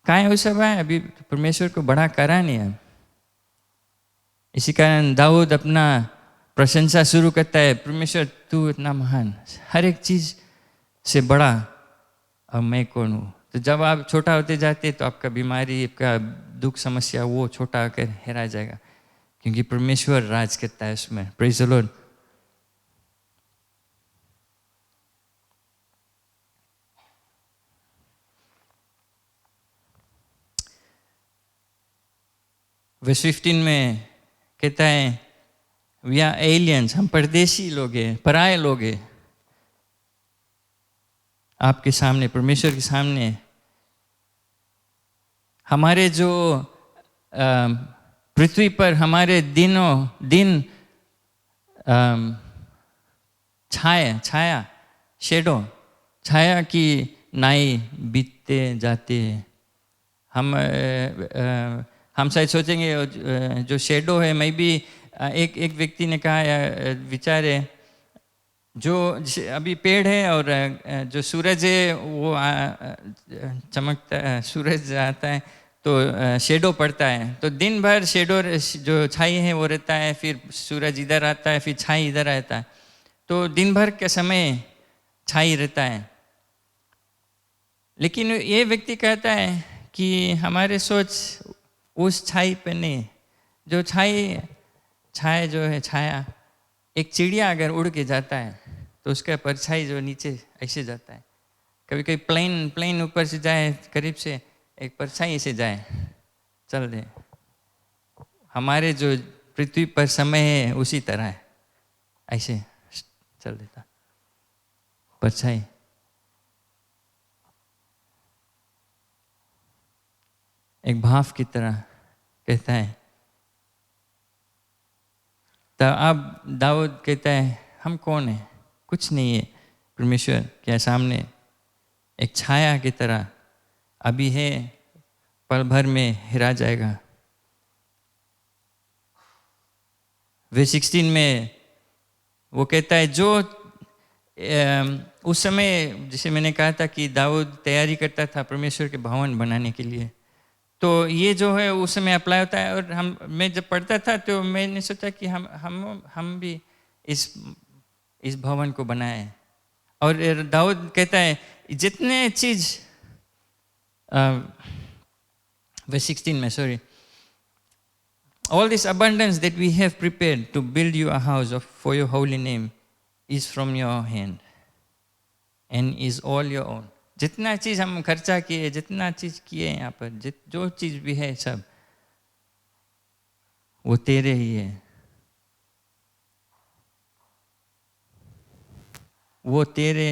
कहाँ वो सब है, अभी परमेश्वर को बड़ा करा नहीं है। इसी कारण दाऊद अपना प्रशंसा शुरू करता है, परमेश्वर तू इतना महान, हर एक चीज से बड़ा, और मैं कौन हूँ। तो जब आप छोटा होते जाते तो आपका बीमारी, आपका दुख, समस्या वो छोटा होकर हेरा जाएगा, क्योंकि परमेश्वर राज करता है उसमें। Praise the Lord. वर्स 15 में कहता है वी आर एलियंस, हम परदेशी लोग हैं, पराये लोग हैं आपके सामने, परमेश्वर के सामने। हमारे जो पृथ्वी पर हमारे दिन छाया शेडो, छाया की नाई बीतते जाते हैं। हम शायद सोचेंगे जो शेडो है, मैं भी एक व्यक्ति ने कहा या विचार है, जो अभी पेड़ है और जो सूरज है वो चमकता, सूरज आता है तो शेडो पड़ता है, तो दिन भर शेडो जो छाई है वो रहता है, फिर सूरज इधर आता है, फिर छाई इधर आता है, तो दिन भर के समय छाई रहता है। लेकिन ये व्यक्ति कहता है कि हमारे सोच उस छाई पे नहीं, जो छाया जो है, छाया, एक चिड़िया अगर उड़ के जाता है तो उसका परछाई जो नीचे ऐसे जाता है। कभी कभी प्लेन ऊपर से जाए, करीब से एक परछाई ऐसे जाए, चल दे। हमारे जो पृथ्वी पर समय है उसी तरह है, ऐसे चल देता परछाई। एक भाव की तरह कहता है। तो अब दाऊद कहता है हम कौन हैं? कुछ नहीं है। परमेश्वर के सामने एक छाया की तरह अभी है, पल भर में हिरा जाएगा। वर्स 16 में वो कहता है जो उस समय, जिसे मैंने कहा था कि दाऊद तैयारी करता था परमेश्वर के भवन बनाने के लिए, तो ये जो है उस समय अप्लाई होता है। और मैं जब पढ़ता था तो मैंने सोचा कि हम भी इस भवन को बनाए। और दाऊद कहता है जितने चीज verse 16 में, sorry, all this abundance that we have prepared to build you a house for your holy name is from your hand and is all your own. जितना चीज हम खर्चा किए, जितना चीज किए यहाँ पर, जो चीज भी है सब वो तेरे ही है, वो तेरे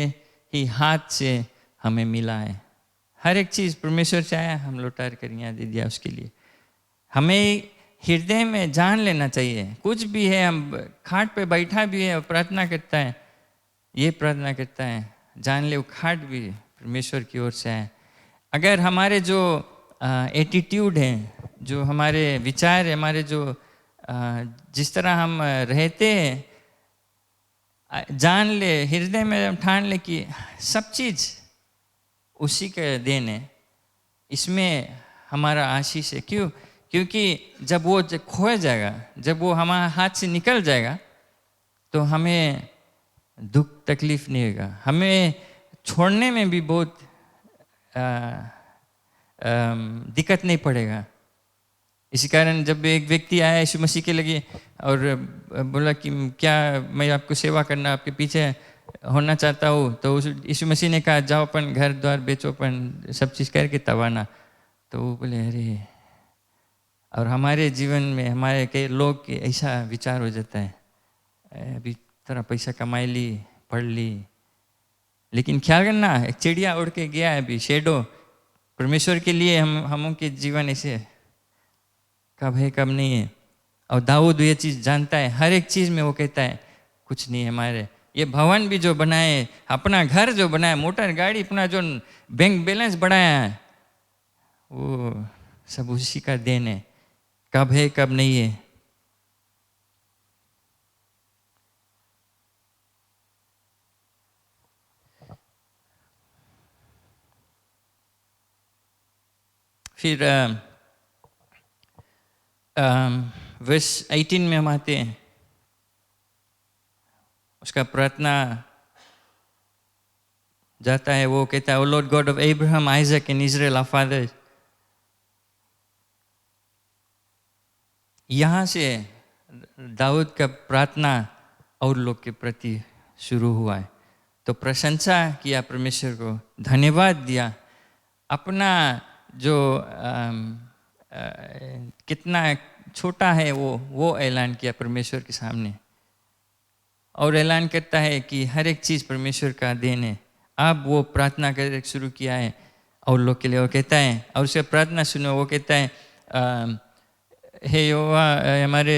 ही हाथ से हमें मिला है। हर एक चीज परमेश्वर से आया, हम लौटा कर यहाँ दे दिया उसके लिए। हमें हृदय में जान लेना चाहिए, कुछ भी है, हम खाट पे बैठा भी है और प्रार्थना करता है, ये प्रार्थना करता है, जान ले वो खाट भी परमेश्वर की ओर से है। अगर हमारे जो एटीट्यूड है, जो हमारे विचार है, हमारे जो जिस तरह हम रहते हैं, जान ले, हृदय में ठान ले कि सब चीज उसी का देन है, इसमें हमारा आशीष है। क्यों? क्योंकि जब वो खो जाएगा, जब वो हमारे हाथ से निकल जाएगा, तो हमें दुख तकलीफ नहीं होगा, हमें छोड़ने में भी बहुत दिक्कत नहीं पड़ेगा। इसी कारण जब एक व्यक्ति आया यीशु मसीह के लिए और बोला कि क्या मैं आपको सेवा करना, आपके पीछे होना चाहता हूँ, तो यीशु मसीह ने कहा जाओ अपन घर द्वार बेचो, अपन सब चीज़ करके तब आना। तो वो बोले अरे, और हमारे जीवन में हमारे कई लोग के ऐसा विचार हो जाता है, अभी थोड़ा पैसा कमाई ली, पढ़ ली, लेकिन ख्याल करना एक चिड़िया उड़ के गया है, अभी शेडो परमेश्वर के लिए हम के जीवन ऐसे कब है कब नहीं है। और दाऊद ये चीज़ जानता है, हर एक चीज़ में वो कहता है कुछ नहीं है हमारे, ये भवन भी जो बनाए, अपना घर जो बनाया, मोटर गाड़ी, अपना जो बैंक बैलेंस बढ़ाया है, वो सब उसी का देन है, कब है कब नहीं है। फिर वर्स 18 में हम आते हैं, उसका प्रार्थना जाता है, वो कहता है O Lord God of Abraham, Isaac and Israel our fathers. यहाँ से दाऊद का प्रार्थना और लोग के प्रति शुरू हुआ है। तो प्रशंसा किया परमेश्वर को, धन्यवाद दिया, अपना जो कितना छोटा है वो ऐलान किया परमेश्वर के सामने, और ऐलान करता है कि हर एक चीज़ परमेश्वर का देन है। अब वो प्रार्थना कर शुरू किया है और लोग के लिए, वो कहता है, और उससे प्रार्थना सुनो, वो कहता है हे यहोवा, हमारे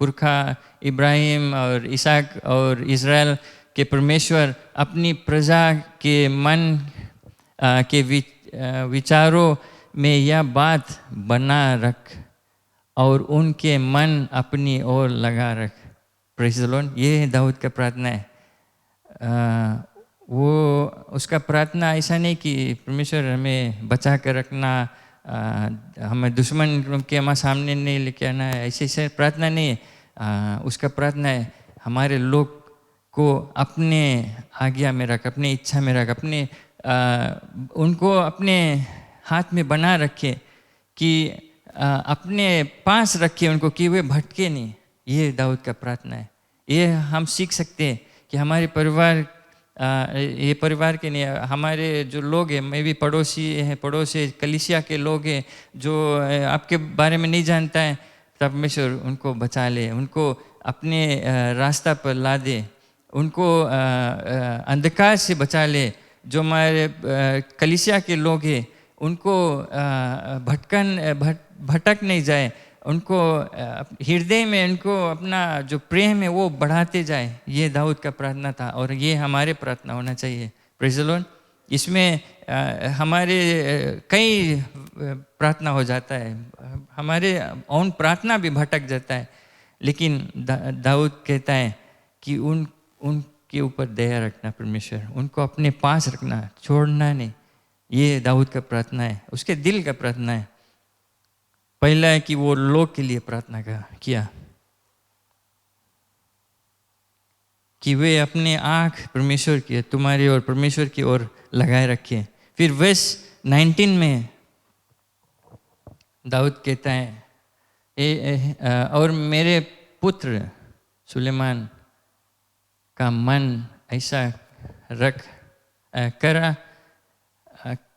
पुरखा इब्राहिम और इसहाक और इज़राइल के परमेश्वर, अपनी प्रजा के मन के विचारों में यह बात बना रख और उनके मन अपनी ओर लगा रख। Praise the Lord. ये दाऊद का प्रार्थना है। वो उसका प्रार्थना ऐसा नहीं कि परमेश्वर हमें बचा कर रखना, हमें दुश्मन के हमारे सामने नहीं लेके आना है, ऐसे प्रार्थना नहीं है। उसका प्रार्थना है हमारे लोग को अपने आज्ञा में रख, अपनी इच्छा में रख, अपने उनको अपने हाथ में बना रखे, कि अपने पास रखे उनको, कि वे भटके नहीं। ये दाऊद का प्रार्थना है। ये हम सीख सकते हैं कि हमारे परिवार, ये परिवार के नहीं, हमारे जो लोग हैं, मैं भी पड़ोसी हैं, पड़ोसी कलीसिया के लोग हैं जो आपके बारे में नहीं जानता है, तब परमेश्वर उनको बचा ले, उनको अपने रास्ता पर ला दे, उनको अंधकार से बचा ले। जो हमारे कलीसिया के लोग हैं उनको भटक नहीं जाए, उनको हृदय में उनको अपना जो प्रेम है वो बढ़ाते जाए। ये दाऊद का प्रार्थना था और ये हमारे प्रार्थना होना चाहिए। Praise the Lord. इसमें हमारे कई प्रार्थना हो जाता है, हमारे ओन प्रार्थना भी भटक जाता है, लेकिन दाऊद कहता है कि उनके ऊपर दया रखना परमेश्वर, उनको अपने पास रखना, छोड़ना नहीं। ये दाऊद का प्रार्थना है, उसके दिल का प्रार्थना है। पहला है कि वो लोग के लिए प्रार्थना किया कि वे अपने आँख परमेश्वर की, तुम्हारी और परमेश्वर की ओर लगाए रखें। फिर वर्स 19 में दाऊद कहता है और मेरे पुत्र सुलेमान का मन ऐसा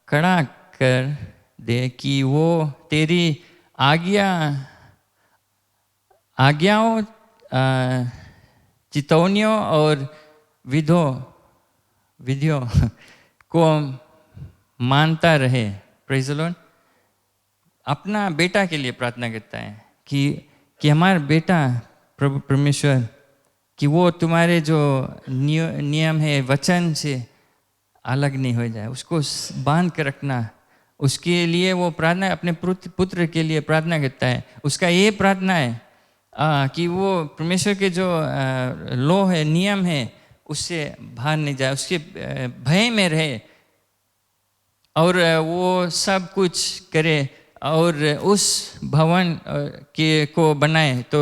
कड़ा कर दे कि वो तेरी आज्ञाओं, चितौनियों और विधियों को मानता रहे। Praise the Lord. अपना बेटा के लिए प्रार्थना करता है कि हमारा बेटा प्रभु परमेश्वर, कि वो तुम्हारे जो नियम है वचन से अलग नहीं हो जाए, उसको बांध कर रखना। उसके लिए वो प्रार्थना अपने पुत्र के लिए प्रार्थना करता है। उसका ये प्रार्थना है कि वो परमेश्वर के जो लॉ है, नियम है, उससे बाहर नहीं जाए, उसके भय में रहे और वो सब कुछ करे और उस भवन को बनाए। तो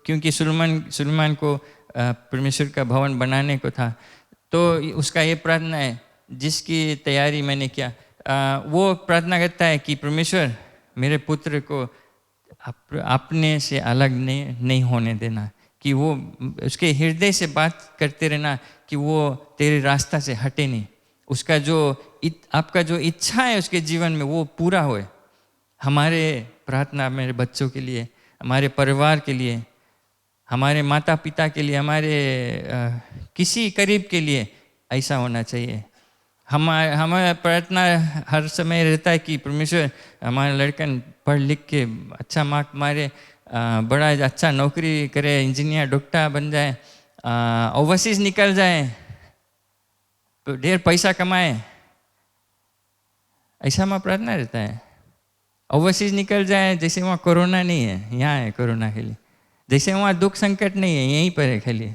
क्योंकि सुलेमान को परमेश्वर का भवन बनाने को था, तो उसका ये प्रार्थना है जिसकी तैयारी मैंने किया। वो प्रार्थना करता है कि परमेश्वर मेरे पुत्र को अपने से अलग नहीं होने देना, कि वो उसके हृदय से बात करते रहना कि वो तेरे रास्ता से हटे नहीं। उसका जो आपका जो इच्छा है उसके जीवन में वो पूरा होए। हमारे प्रार्थना मेरे बच्चों के लिए, हमारे परिवार के लिए, हमारे माता पिता के लिए, हमारे किसी करीब के लिए ऐसा होना चाहिए। हमारा प्रार्थना हर समय रहता है कि परमेश्वर हमारा लड़कन पढ़ लिख के अच्छा मार्क मारे, बड़ा अच्छा नौकरी करे, इंजीनियर डॉक्टर बन जाए, ओवरसीज निकल जाए, ढेर पैसा कमाए। ऐसा हमारा प्रार्थना रहता है। ओवरसीज निकल जाए, जैसे वहाँ कोरोना नहीं है, यहाँ है कोरोना के लिए। जैसे वहाँ दुख संकट नहीं है, यहीं पर है खाली।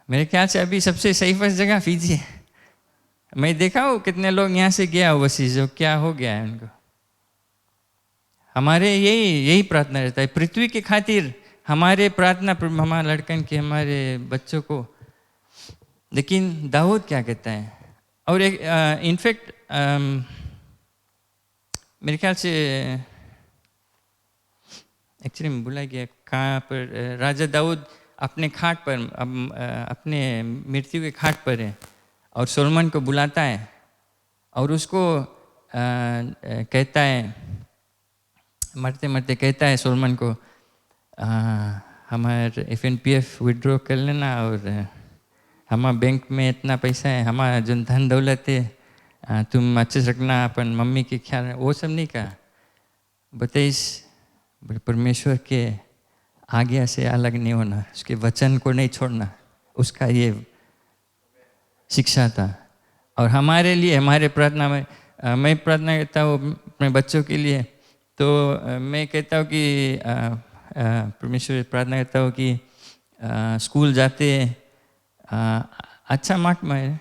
मेरे ख्याल से अभी सबसे सेफेस्ट जगह फिजी है। मैं देखा हूँ कितने लोग यहाँ से गया ओवरसीज, जो क्या हो गया है उनको। हमारे यही प्रार्थना रहता है पृथ्वी की खातिर। हमारे प्रार्थना हमारे लड़कन के, हमारे बच्चों को। लेकिन दाऊद क्या कहता है? और एक इनफैक्ट मेरे ख्याल से एक्चुअली में बुला गया कहाँ पर, राजा दाऊद अपने खाट पर, अपने मृत्यु के खाट पर है और सोलोमन को बुलाता है और उसको कहता है, मरते मरते कहता है सोलोमन को, हमारे FNPF विड्रॉ कर लेना और हमारे बैंक में इतना पैसा है, हमारा जो धन दौलत है तुम अच्छे से रखना, अपन मम्मी के ख्याल। वो सब नहीं कहा, बताइस परमेश्वर के आज्ञा से अलग नहीं होना, उसके वचन को नहीं छोड़ना, उसका ये शिक्षा था। और हमारे लिए, हमारे प्रार्थना में मैं प्रार्थना करता हूँ अपने बच्चों के लिए, तो मैं कहता हूँ कि परमेश्वर प्रार्थना करता हूँ कि स्कूल जाते अच्छा मार्क में,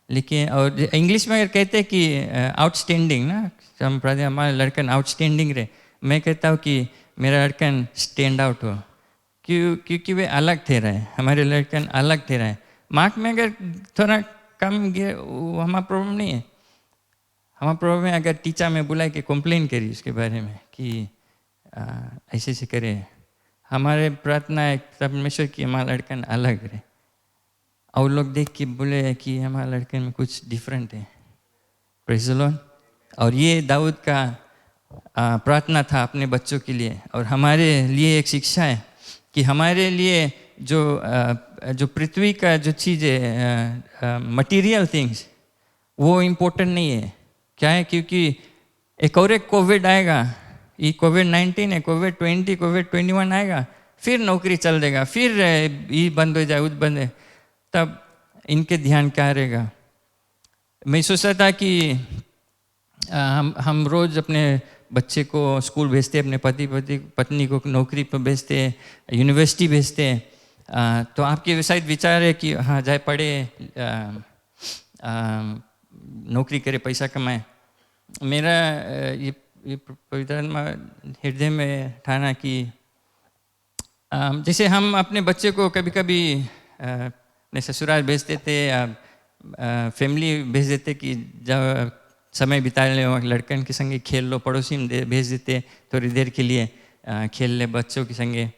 लेकिन और इंग्लिश में अगर कहते हैं कि आउटस्टैंडिंग ना, हम प्रार्थना हमारा लड़कन आउटस्टैंडिंग रहे, मैं कहता हूँ कि मेरा लड़कन स्टैंड आउट हो, क्योंकि वे अलग थे रहे, हमारे लड़कन अलग थे रहे। मार्क में अगर थोड़ा कम गिर, वो हमारा प्रॉब्लम नहीं है। हमारा प्रॉब्लम है अगर टीचर में बुला के कंप्लेन करी उसके बारे में कि ऐसे ऐसे करे। हमारे प्रार्थना है परमेश्वर की हमारा लड़कन अलग रहे और लोग देख के बोले कि हमारा लड़कन में कुछ डिफरेंट है। Praise the Lord. और ये दाऊद का प्रार्थना था अपने बच्चों के लिए। और हमारे लिए एक शिक्षा है कि हमारे लिए जो पृथ्वी का जो चीज़ है, मटेरियल थिंग्स, वो इम्पोर्टेंट नहीं है। क्या है? क्योंकि एक और एक कोविड आएगा, ये कोविड-19 है, कोविड-20, कोविड-21 आएगा, फिर नौकरी चल देगा, फिर ये बंद हो जाए, उस बंद है, तब इनके ध्यान क्या रहेगा। मैं सोचा था कि हम रोज़ अपने बच्चे को स्कूल भेजते, अपने पत्नी को नौकरी पर भेजते, यूनिवर्सिटी भेजते, तो आपके शायद विचार है कि हाँ जाए पढ़े, नौकरी करे, पैसा कमाए। मेरा ये पवित्र हृदय में ठाना कि जैसे हम अपने बच्चे को कभी कभी अपने ससुराल भेजते थे, फैमिली भेज देते कि जब समय बिता ले, लड़कन के संगे खेल लो, पड़ोसी में भेज देते थोड़ी देर के लिए खेल ले बच्चों के संगे।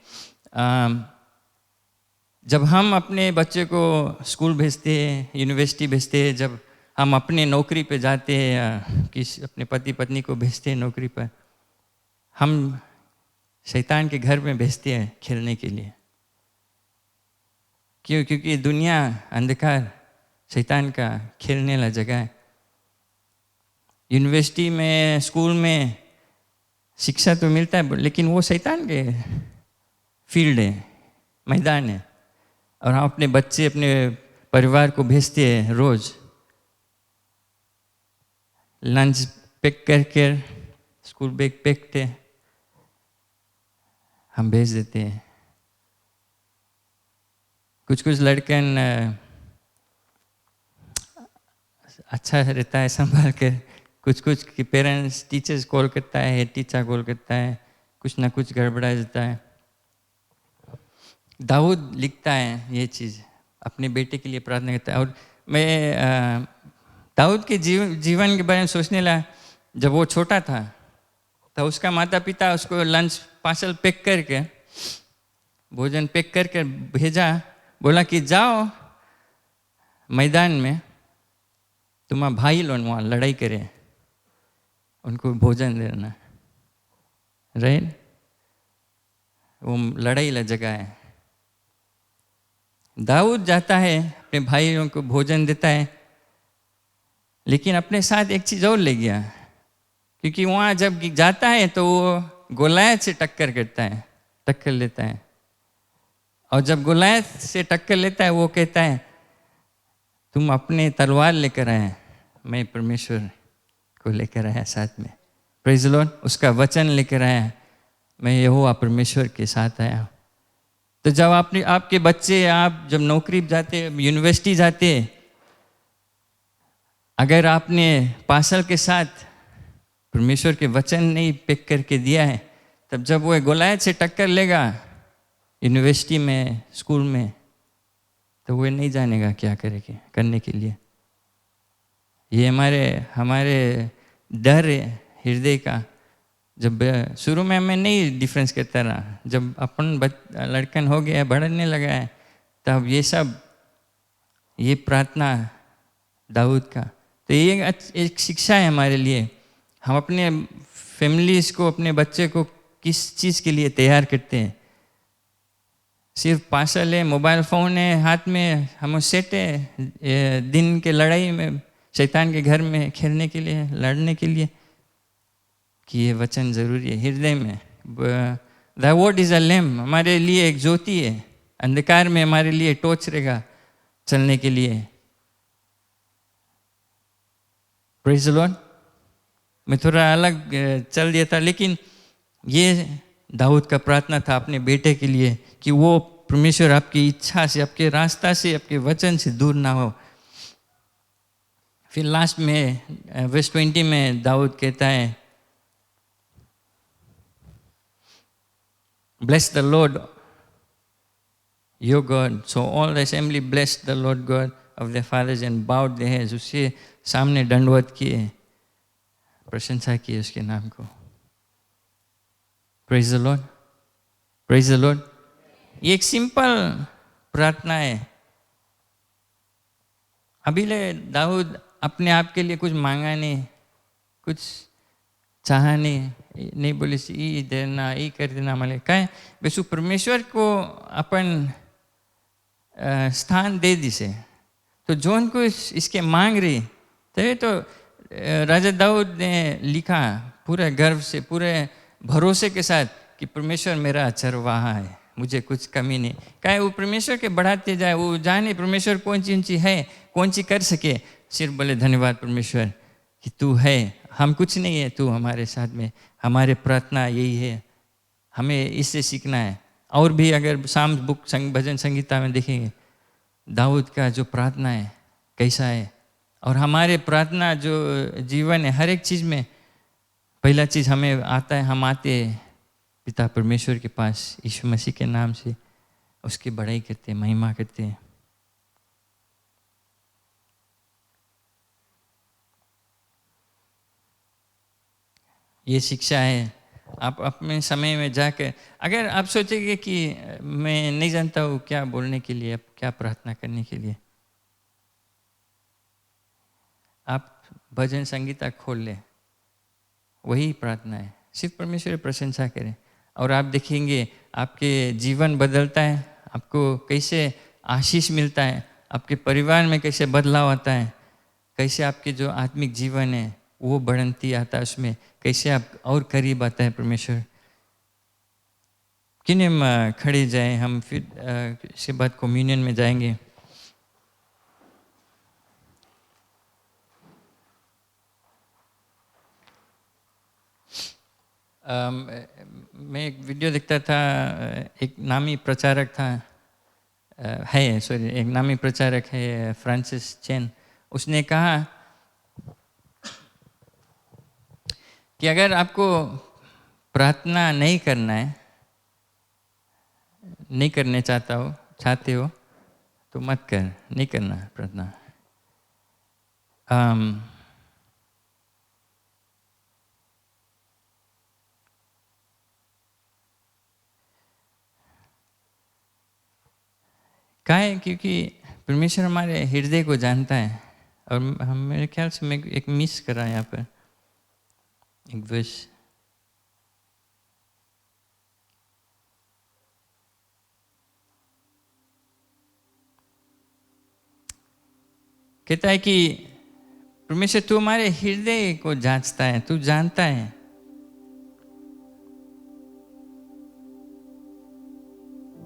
जब हम अपने बच्चे को स्कूल भेजते, यूनिवर्सिटी भेजते, जब हम अपने नौकरी पे जाते, किसी अपने पति पत्नी को भेजते नौकरी पर, हम शैतान के घर में भेजते हैं खेलने के लिए। क्यों? क्योंकि दुनिया अंधकार, शैतान का खेलने वाला जगह है। यूनिवर्सिटी में, स्कूल में शिक्षा तो मिलता है, लेकिन वो शैतान के फील्ड है, मैदान है। और हम अपने बच्चे, अपने परिवार को भेजते हैं रोज लंच पैक करके, स्कूल बैग पैक थे, हम भेज देते हैं। कुछ कुछ लड़कन अच्छा रहता है संभाल कर, कुछ कुछ के पेरेंट्स, टीचर्स कॉल करता है, हेड टीचर कॉल करता है, कुछ ना कुछ गड़बड़ा जाता है। दाऊद लिखता है ये चीज़, अपने बेटे के लिए प्रार्थना करता है। और मैं दाऊद के जीवन के बारे में सोचने लगा, जब वो छोटा था तो उसका माता पिता उसको लंच पार्सल पैक करके, भोजन पैक करके भेजा, बोला कि जाओ मैदान में, तुम्हारा भाई लोग वहाँ लड़ाई करे, उनको भोजन देना, राइट? वो लड़ाई वाला जगह है। दाऊद जाता है, अपने भाइयों को भोजन देता है, लेकिन अपने साथ एक चीज़ और ले गया, क्योंकि वहाँ जब जाता है तो वो गोलायत से टक्कर करता है, टक्कर लेता है। और जब गोलायत से टक्कर लेता है, वो कहता है तुम अपने तलवार लेकर आए, मैं परमेश्वर को लेकर आया साथ में। Praise the Lord. उसका वचन लेकर आया, मैं यहोवा परमेश्वर के साथ आया। तो जब आपके बच्चे, आप जब नौकरी जाते, यूनिवर्सिटी जाते, अगर आपने पार्सल के साथ परमेश्वर के वचन नहीं पैक करके दिया है, तब जब वो गोलायत से टक्कर लेगा यूनिवर्सिटी में, स्कूल में, तो वो नहीं जानेगा क्या करेगा करने के लिए। ये हमारे डर है हृदय का। जब शुरू में हमें नहीं डिफरेंस करता रहा, जब अपन लड़कन हो गया, बढ़ने लगा है, तब ये प्रार्थना दाऊद का, तो ये एक शिक्षा है हमारे लिए। हम अपने फैमिलीज़ को, अपने बच्चे को किस चीज़ के लिए तैयार करते हैं? सिर्फ पार्सल है, मोबाइल फ़ोन है हाथ में, हम सेट है दिन के लड़ाई में, शैतान के घर में खेलने के लिए, लड़ने के लिए, कि ये वचन ज़रूरी है हृदय में। The word is a lamp, हमारे लिए एक ज्योति है, अंधकार में हमारे लिए टॉर्च रहेगा चलने के लिए। Praise the Lord. मैं थोड़ा अलग चल दिया था, लेकिन ये दाऊद का प्रार्थना था अपने बेटे के लिए कि वो परमेश्वर आपकी इच्छा से, आपके रास्ता से, आपके वचन से दूर ना हो। फिर लास्ट में वर्स 20 में दाऊद कहता है, Bless the Lord your God. So all the assembly blessed the Lord God of their fathers and bowed their heads. उसके सामने दंडवत किए, प्रशंसा किए उसके नाम को। Praise the Lord. Praise the Lord. ये एक सिंपल प्रार्थना है। अभी ले दाऊद अपने आप के लिए कुछ मांगा नहीं, कुछ चाहा नहीं बोले ये देना, ये कर देना, मले काय बेसु परमेश्वर को अपन स्थान दे दिसे। तो जोन को इसके मांग रही, तो ये तो राजा दाऊद ने लिखा पूरे गर्व से, पूरे भरोसे के साथ कि परमेश्वर मेरा चरवाहा है, मुझे कुछ कमी नहीं। क्या वो परमेश्वर के बढ़ाते जाए, वो जाने परमेश्वर कौन सी है, कौन सी कर सके, सिर्फ बोले धन्यवाद परमेश्वर कि तू है, हम कुछ नहीं है, तू हमारे साथ में। हमारे प्रार्थना यही है, हमें इससे सीखना है। और भी अगर साम बुक भजन संगीता में देखेंगे दाऊद का जो प्रार्थना है कैसा है, और हमारे प्रार्थना जो जीवन है, हर एक चीज़ में पहला चीज़ हमें आता है, हम आते पिता परमेश्वर के पास यीशु मसीह के नाम से, उसकी बड़ाई करते हैं, महिमा करते हैं। ये शिक्षा है। आप अपने समय में जाकर अगर आप सोचेंगे कि मैं नहीं जानता हूँ क्या बोलने के लिए, क्या प्रार्थना करने के लिए, आप भजन संगीता खोल लें, वही प्रार्थना है। सिर्फ परमेश्वर की प्रशंसा करें और आप देखेंगे आपके जीवन बदलता है, आपको कैसे आशीष मिलता है, आपके परिवार में कैसे बदलाव आता है, कैसे आपके जो आत्मिक जीवन है वो बढ़ती आता है, उसमें कैसे आप और करीब आता है परमेश्वर। किन्हें हम खड़े जाएं, हम फिर इसके बाद कम्युनियन में जाएंगे। मैं एक वीडियो देखता था, एक नामी प्रचारक था, एक नामी प्रचारक है फ्रांसिस चेन। उसने कहा कि अगर आपको प्रार्थना नहीं करना है, नहीं करने चाहते हो तो मत कर, नहीं करना प्रार्थना। क्या है, क्योंकि परमेश्वर हमारे हृदय को जानता है। और हम, मेरे ख्याल से मैं एक मिस कर रहा यहाँ पर एक वर्ष। कहता है कि परमेश्वर तू हमारे हृदय को जांचता है, तू जानता है।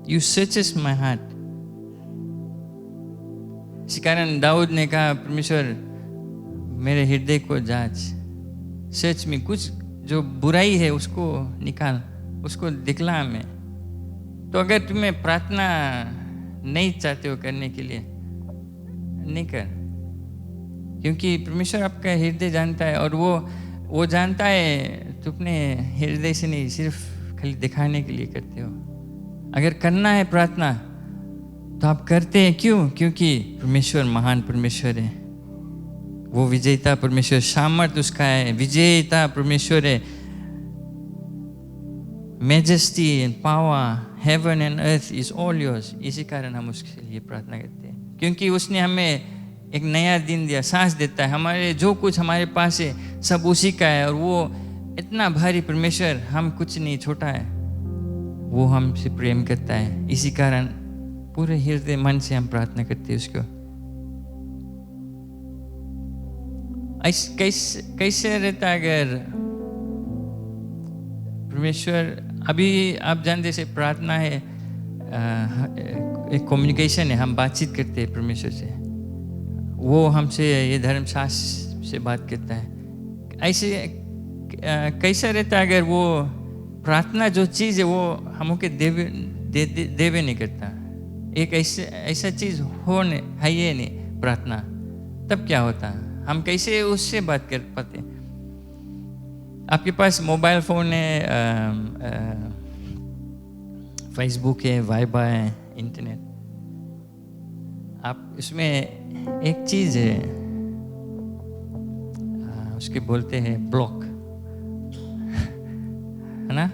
You searches my heart। इसी कारण दाऊद ने कहा परमेश्वर मेरे हृदय को जांच, सच में कुछ जो बुराई है उसको निकाल, उसको दिखला हमें। तो अगर तुम्हें प्रार्थना नहीं चाहते हो करने के लिए, नहीं कर, क्योंकि परमेश्वर आपका हृदय जानता है। और वो जानता है तुम अपने हृदय से नहीं, सिर्फ खाली दिखाने के लिए करते हो। अगर करना है प्रार्थना तो आप करते हैं, क्यों? क्योंकि परमेश्वर महान परमेश्वर है, वो विजेता परमेश्वर, सामर्थ उसका है, विजेता परमेश्वर है। Majesty and power, heaven and earth is all yours. इसी कारण हम उसके लिए प्रार्थना करते हैं, क्योंकि उसने हमें एक नया दिन दिया, सांस देता है। हमारे जो कुछ हमारे पास है सब उसी का है, और वो इतना भारी परमेश्वर, हम कुछ नहीं, छोटा है, वो हमसे प्रेम करता है। इसी कारण पूरे हृदय मन से हम प्रार्थना करते हैं उसको। कैसे रहता अगर परमेश्वर, अभी आप जानते से प्रार्थना है एक कम्युनिकेशन है, हम बातचीत करते हैं परमेश्वर से, वो हमसे ये धर्मशास्त्र से बात करता है। ऐसे कैसा रहता अगर वो प्रार्थना जो चीज़ है वो हमको देवे नहीं करता। एक ऐसा चीज़ है ये नहीं प्रार्थना, तब क्या होता? हम कैसे उससे बात कर पाते? आपके पास मोबाइल फ़ोन है, फेसबुक है, वाईफाई है, इंटरनेट। आप इसमें एक चीज़ है, उसके बोलते हैं ब्लॉक, है ना?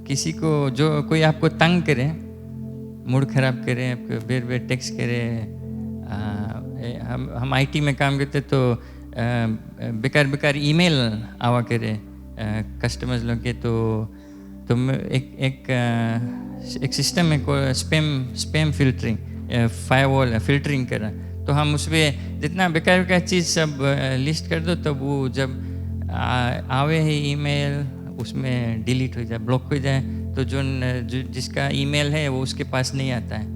किसी को जो कोई आपको तंग करे, मूड खराब करे, आपको बेर बेर टेक्स्ट करे। हम आईटी में काम करते तो बेकार ईमेल आवा करे कस्टमर्स लोग के, तो एक सिस्टम है को स्पैम फिल्टरिंग, फायरवॉल फिल्टरिंग करा। तो हम उसमें जितना बेकार चीज़ सब लिस्ट कर दो, तब वो जब आवे है ईमेल, उसमें डिलीट हो जाए, ब्लॉक हो जाए, तो जो जिसका ईमेल है वो उसके पास नहीं आता है।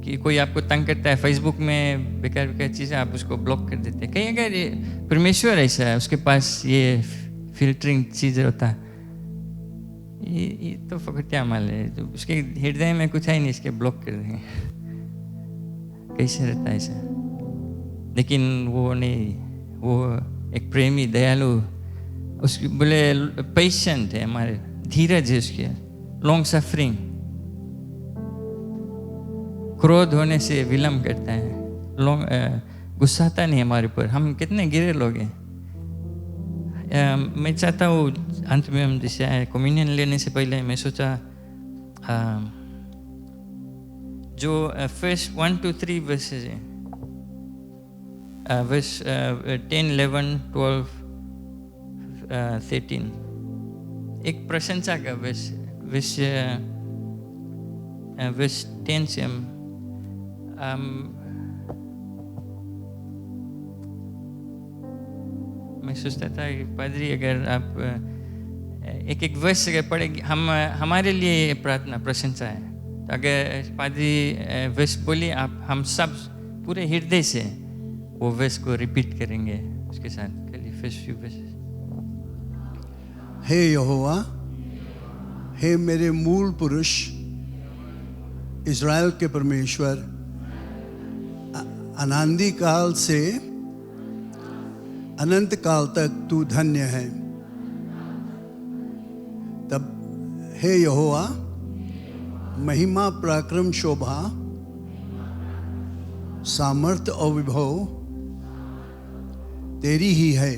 कि कोई आपको तंग करता है फेसबुक में बेकार बेकार चीज़ें, आप उसको ब्लॉक कर देते हैं। कहीं अगर ये परमेश्वर ऐसा है, उसके पास ये फिल्टरिंग चीज़ होता है, ये तो फकट क्या माल है, तो उसके हृदय में कुछ है नहीं, इसके ब्लॉक कर देंगे। कैसे रहता है ऐसा? लेकिन वो नहीं, वो एक प्रेमी दयालु, उसकी बोले पेशेंट है, हमारे धीरज है उसके, लॉन्ग सफरिंग, क्रोध होने से विलम्ब करता है, गुस्साता नहीं हमारे ऊपर। हम कितने गिरे लोग हैं। मैं चाहता हूँ अंत में हम जैसे कम्युनियन लेने से पहले मैं सोचा जो फर्स्ट 1 to 3 वर्सेस है, वर्स 10, 11, 12, 13, एक प्रशंसा का वर्स 10 से हम मैं सोचता था कि पादरी अगर आप एक एक वर्ष अगर पढ़ेंगे, हमारे लिए प्रार्थना प्रशंसा है, तो अगर पादरी वर्ष बोलिए आप, हम सब पूरे हृदय से वो वर्ष को रिपीट करेंगे उसके साथ। कल फर्स्ट फ्यू वर्सेस। हे यहोवा, हे मेरे मूल पुरुष इज़राइल के परमेश्वर, अनादि काल से अनंत काल तक तू धन्य है। तब हे यहोवा, महिमा, पराक्रम, शोभा, सामर्थ्य और विभव तेरी ही है,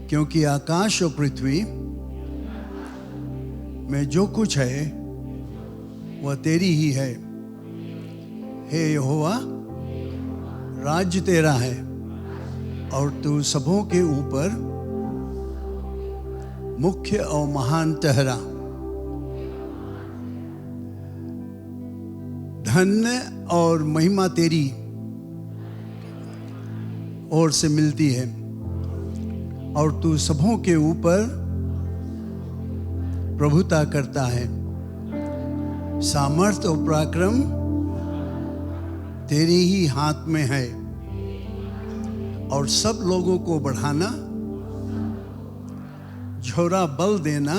क्योंकि आकाश और पृथ्वी में जो कुछ है वह तेरी ही है। हे यहोवा, राज्य तेरा है और तू सबों के ऊपर मुख्य और महान ठहरा। धन्य और महिमा तेरी ओर से मिलती है और तू सबों के ऊपर प्रभुता करता है। सामर्थ्य और पराक्रम तेरे ही हाथ में है और सब लोगों को बढ़ाना, झोरा बल देना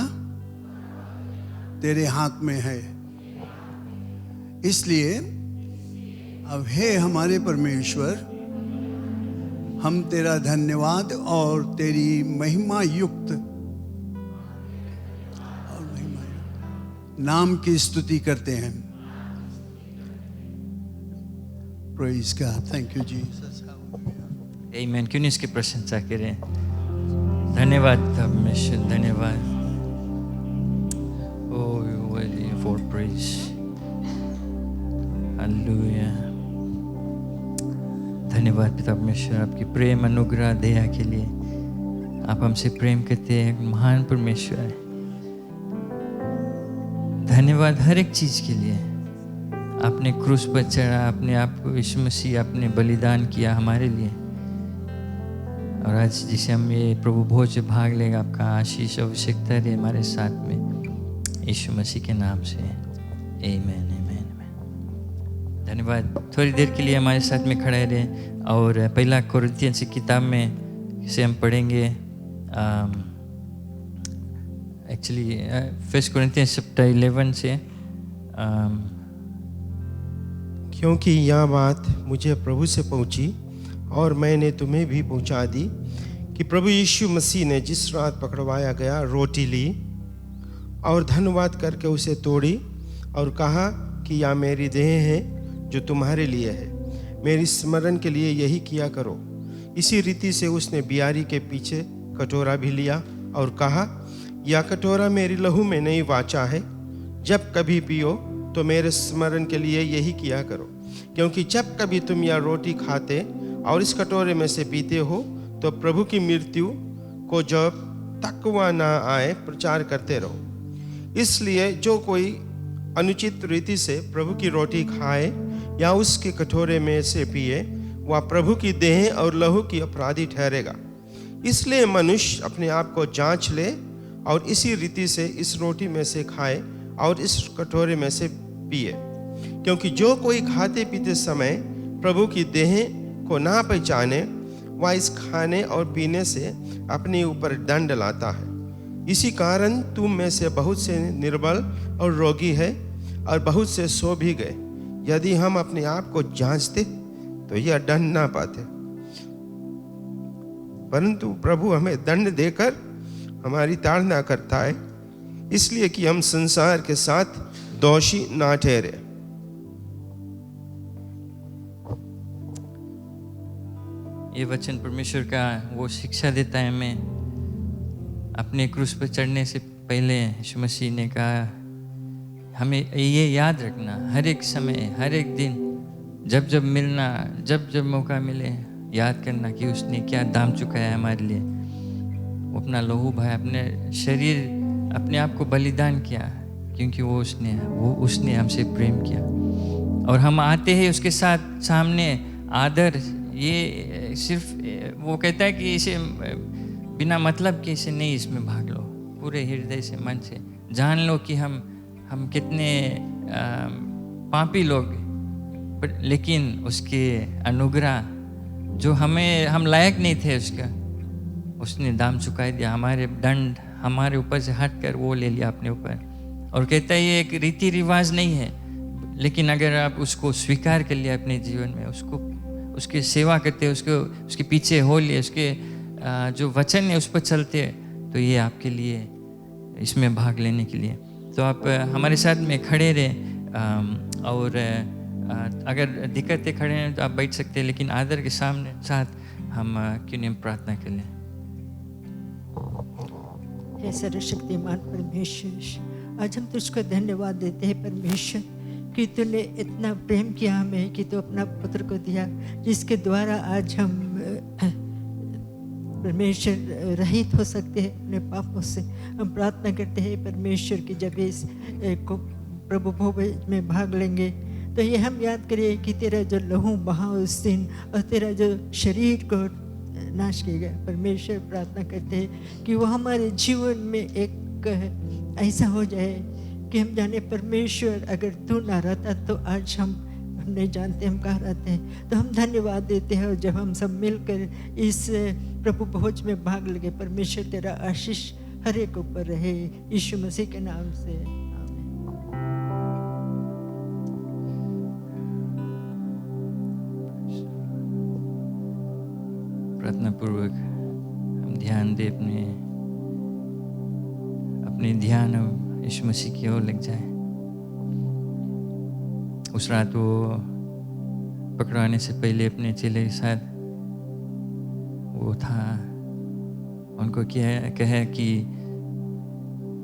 तेरे हाथ में है। इसलिए अब हे हमारे परमेश्वर, हम तेरा धन्यवाद और तेरी महिमा युक्त नाम की स्तुति करते हैं। Praise God. Thank you, Jesus. आमीन। क्यों नहीं इसकी प्रशंसा करें? धन्यवाद परमेश्वर, धन्यवाद। Oh, you worthy for praise. Hallelujah. धन्यवाद पिता परमेश्वर, आपकी प्रेम, अनुग्रह, दया के लिए। आप हमसे प्रेम करते हैं, महान परमेश्वर है। धन्यवाद हर एक चीज़ के लिए। आपने क्रूस पर चढ़ा, अपने आप को यीशु मसीह आपने बलिदान किया हमारे लिए। और आज जिसे हम ये प्रभु भोज भाग लेगा, आपका आशीष अभिषेकता रहे हमारे साथ में, यीशु मसीह के नाम से। आमीन, आमीन, आमीन। धन्यवाद। थोड़ी देर के लिए हमारे साथ में खड़े रहे और पहला कोरिन्थियन की किताब में से हम पढ़ेंगे। एक्चुअली फर्स्ट कोरिन्थियन चैप्टर 11 से। क्योंकि यह बात मुझे प्रभु से पहुंची और मैंने तुम्हें भी पहुंचा दी कि प्रभु यीशु मसीह ने जिस रात पकड़वाया गया, रोटी ली और धन्यवाद करके उसे तोड़ी और कहा कि यह मेरी देह है जो तुम्हारे लिए है, मेरी स्मरण के लिए यही किया करो। इसी रीति से उसने बियारी के पीछे कटोरा भी लिया और कहा, यह कटोरा मेरी लहू में नई वाचा है, जब कभी पियो तो मेरे स्मरण के लिए यही किया करो। क्योंकि जब कभी तुम यह रोटी खाते और इस कटोरे में से पीते हो तो प्रभु की मृत्यु को जब तक वह ना आए प्रचार करते रहो। इसलिए जो कोई अनुचित रीति से प्रभु की रोटी खाए या उसके कटोरे में से पिए, वह प्रभु की देह और लहू की अपराधी ठहरेगा। इसलिए मनुष्य अपने आप को जांच ले और इसी रीति से इस रोटी में से खाए और इस कटोरे में से पिए। क्योंकि जो कोई खाते पीते समय प्रभु की देह को ना पहचाने, वह इस खाने और पीने से अपने ऊपर दंड लाता है। इसी कारण तुम में से बहुत से निर्बल और रोगी है और बहुत से सो भी गए। यदि हम अपने आप को जांचते तो यह दंड ना पाते, परंतु प्रभु हमें दंड देकर हमारी ताड़ना करता है, इसलिए कि हम संसार के साथ दोषी ना ठहरे। ये वचन परमेश्वर का वो शिक्षा देता है हमें। अपने क्रूस पर चढ़ने से पहले यीशु मसीह ने कहा हमें ये याद रखना, हर एक समय, हर एक दिन, जब जब मिलना, जब जब मौका मिले, याद करना कि उसने क्या दाम चुकाया है हमारे लिए। वो अपना लहू भाई, अपने शरीर, अपने आप को बलिदान किया, क्योंकि वो उसने हमसे प्रेम किया। और हम आते हैं उसके साथ सामने आदर। ये सिर्फ वो कहता है कि इसे बिना मतलब के इसे नहीं, इसमें भाग लो पूरे हृदय से, मन से। जान लो कि हम कितने पापी लोग, लेकिन उसके अनुग्रह जो हम लायक नहीं थे उसका, उसने दाम चुका दिया। हमारे दंड हमारे ऊपर से हट कर वो ले लिया अपने ऊपर। और कहता है ये एक रीति रिवाज नहीं है, लेकिन अगर आप उसको स्वीकार कर लिया अपने जीवन में, उसकी सेवा करते, उसके पीछे हो लिए, उसके जो वचन है उस पर चलते, तो ये आपके लिए इसमें भाग लेने के लिए। तो आप हमारे साथ में खड़े रहें, और अगर दिक्कतें खड़े हैं तो आप बैठ सकते हैं, लेकिन आदर के साथ हम क्यों नहीं प्रार्थना कर लें। हे सर्वशक्तिमान परमेश्वर, आज हम तुझको धन्यवाद देते हैं परमेश्वर कि तूने इतना प्रेम किया हमें कि तू अपना पुत्र को दिया, जिसके द्वारा आज हम परमेश्वर रहित हो सकते हैं अपने पापों से। हम प्रार्थना करते हैं परमेश्वर की जब इस को प्रभु भोज में भाग लेंगे तो ये हम याद करें कि तेरा जो लहू बहा उस दिन और तेरा जो शरीर को नाश किया गया। परमेश्वर प्रार्थना करते हैं कि वो हमारे जीवन में एक ऐसा हो जाए कि हम जाने परमेश्वर अगर तू ना रहता तो आज हम नहीं जानते हम कहाँ रहते हैं। तो हम धन्यवाद देते हैं, और जब हम सब मिलकर इस प्रभु भोज में भाग लगे, परमेश्वर तेरा आशीष हर एक ऊपर रहे, यीशु मसीह के नाम से आमीन। प्रार्थना पूर्वक हम ध्यान दे, अपने ध्यान यीशु मसीह की ओर लग जाए। उस रात वो पकड़ाने से पहले अपने चेले के साथ वो था, उनको कहा कि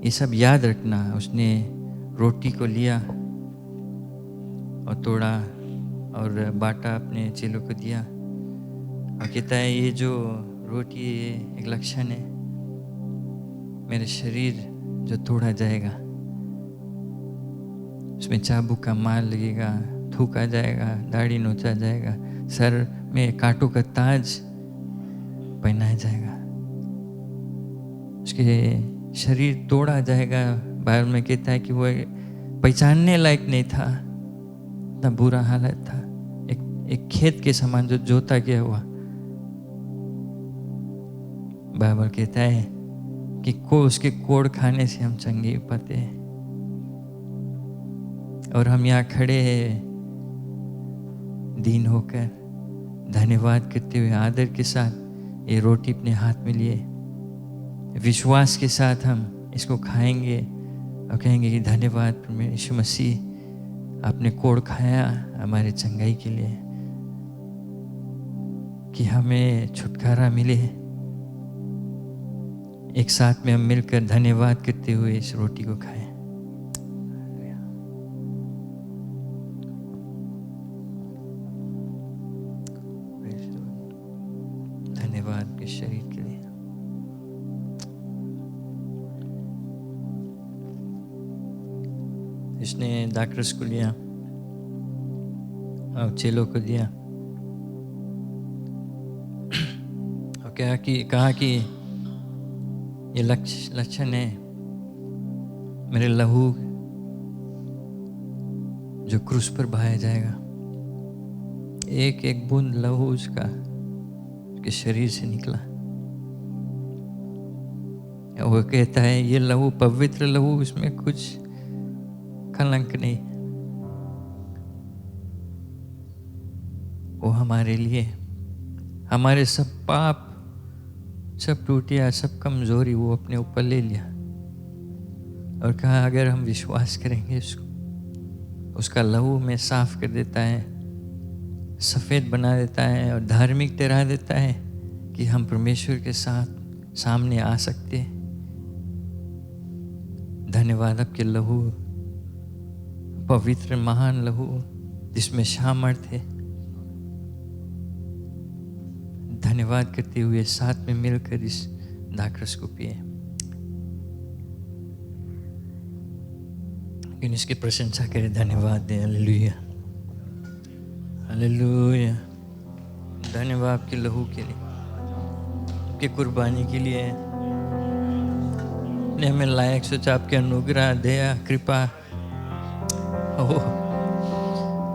ये सब याद रखना। उसने रोटी को लिया और तोड़ा और बांटा, अपने चेलों को दिया और कहता है ये जो रोटी एक लक्षण है, मेरे शरीर जो तोड़ा जाएगा, उसमें चाबुक का मार लगेगा, थूका जाएगा, दाढ़ी नोचा जाएगा, सर में कांटों का ताज पहनाया जाएगा, उसके शरीर तोड़ा जाएगा। बाइबल में कहता है कि वो पहचानने लायक नहीं था, इतना बुरा हालत था, एक खेत के समान जो जोता गया हुआ। बाइबल कहता है कि उसके कोड़ खाने से हम चंगे पाते हैं। और हम यहाँ खड़े हैं दीन होकर, धन्यवाद करते हुए, आदर के साथ ये रोटी अपने हाथ में लिए, विश्वास के साथ हम इसको खाएंगे और कहेंगे कि धन्यवाद यीशु मसीह, आपने कोड़ खाया हमारे चंगाई के लिए, कि हमें छुटकारा मिले। एक साथ में हम मिलकर धन्यवाद करते हुए इस रोटी को खाएं। धन्यवाद के शरीर के लिए। इसने दाखरस को लिया और चेलों को दिया और कहा कि ये लक्षण है मेरे लहू जो क्रूस पर बहाया जाएगा। एक एक बूंद लहू उसके शरीर से निकला। वो कहता है ये लहू पवित्र लहू, इसमें कुछ कलंक नहीं। वो हमारे लिए, हमारे सब पाप, सब टूटिया, सब कमजोरी वो अपने ऊपर ले लिया और कहा अगर हम विश्वास करेंगे उसका लहू में साफ कर देता है, सफ़ेद बना देता है और धार्मिक ठहरा देता है कि हम परमेश्वर के साथ सामने आ सकते हैं। धन्यवाद आपके लहू, पवित्र महान लहू जिसमें सामर्थ है। धन्यवाद करते हुए साथ में मिलकर इस दाखरस को पिए। लेकिन इसकी प्रशंसा करें, धन्यवाद दें। Hallelujah, hallelujah. धन्यवाद आपके लहू के लिए, आपकी कुर्बानी के लिए। ने हमें लायक सोचा, आपके अनुग्रह, दया, कृपा। ओह,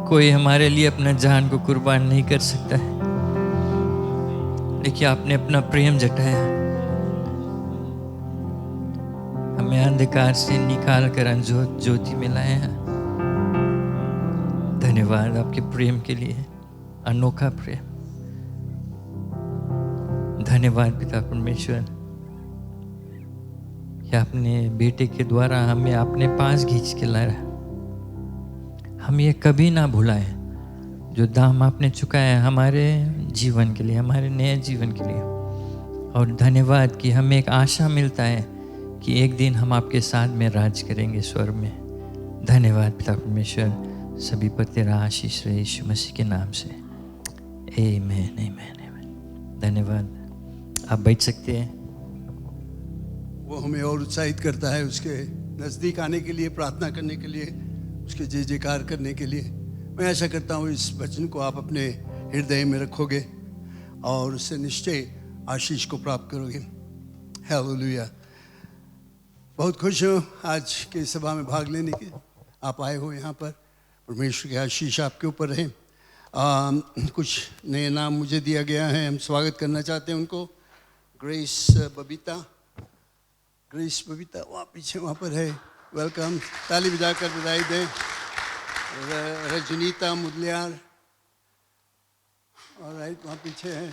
कोई हमारे लिए अपना जान को कुर्बान नहीं कर सकता है, देखिए आपने अपना प्रेम जताया, हमें अंधकार से निकाल कर ज्योति में लाया है। धन्यवाद आपके प्रेम के लिए, अनोखा प्रेम। धन्यवाद पिता परमेश्वर कि आपने बेटे के द्वारा हमें अपने पास खींच के लाया। हम ये कभी ना भुलाएं जो दाम आपने चुकाया हमारे जीवन के लिए, हमारे नए जीवन के लिए। और धन्यवाद कि हमें एक आशा मिलता है कि एक दिन हम आपके साथ में राज करेंगे स्वर्ग में। धन्यवाद पिता परमेश्वर, सभी पर तेरा आशीष रहे यीशु मसीह के नाम से। आमीन, आमीन, आमीन। धन्यवाद। आप बैठ सकते हैं। वो हमें और उत्साहित करता है उसके नज़दीक आने के लिए, प्रार्थना करने के लिए, उसके जय जयकार करने के लिए। मैं आशा करता हूँ इस वचन को आप अपने हृदय में रखोगे और उससे निश्चय आशीष को प्राप्त करोगे। हालेलुया। बहुत खुश हूँ आज की सभा में भाग लेने के आप आए हो यहाँ पर। परमेश्वर की आशीष आपके ऊपर रहे। कुछ नए नाम मुझे दिया गया है, हम स्वागत करना चाहते हैं उनको। ग्रेस बबीता, ग्रेस बबीता वहाँ पीछे वहाँ पर है, वेलकम, ताली बजाकर बधाई दें। रजनीता मुदलियार, ऑलराइट, वहाँ पीछे है।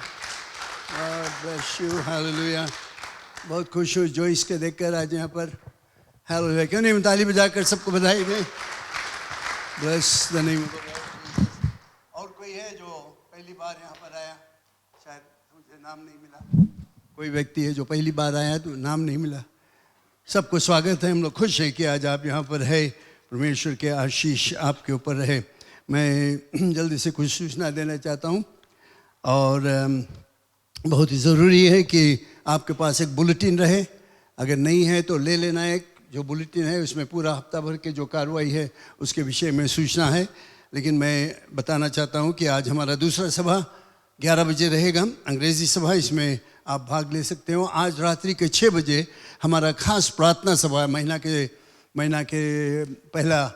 Bless you, hallelujah. बहुत खुश हूँ जोइस के देखकर आज यहाँ पर। हालेलुया, क्यों नहीं ताली बजाकर सबको बधाई दें। Bless the name of the Lord. और कोई है जो पहली बार यहाँ पर आया? शायद मुझे नाम नहीं मिला। कोई व्यक्ति है जो पहली बार आया तो नाम नहीं मिला। सबको स्वागत है। हम लोग खुश हैं कि आज आप यहाँ पर है। परमेश्वर के आशीष आपके ऊपर रहे। मैं जल्दी से कुछ सूचना देना चाहता हूँ और बहुत ही ज़रूरी है कि आपके पास एक बुलेटिन रहे। अगर नहीं है तो ले लेना। एक जो बुलेटिन है उसमें पूरा हफ्ता भर के जो कार्रवाई है उसके विषय में सूचना है। लेकिन मैं बताना चाहता हूँ कि आज हमारा दूसरा सभा 11 बजे रहेगा, अंग्रेज़ी सभा। इसमें आप भाग ले सकते हो। आज रात्रि के 6 बजे हमारा खास प्रार्थना सभा, महीना के पहला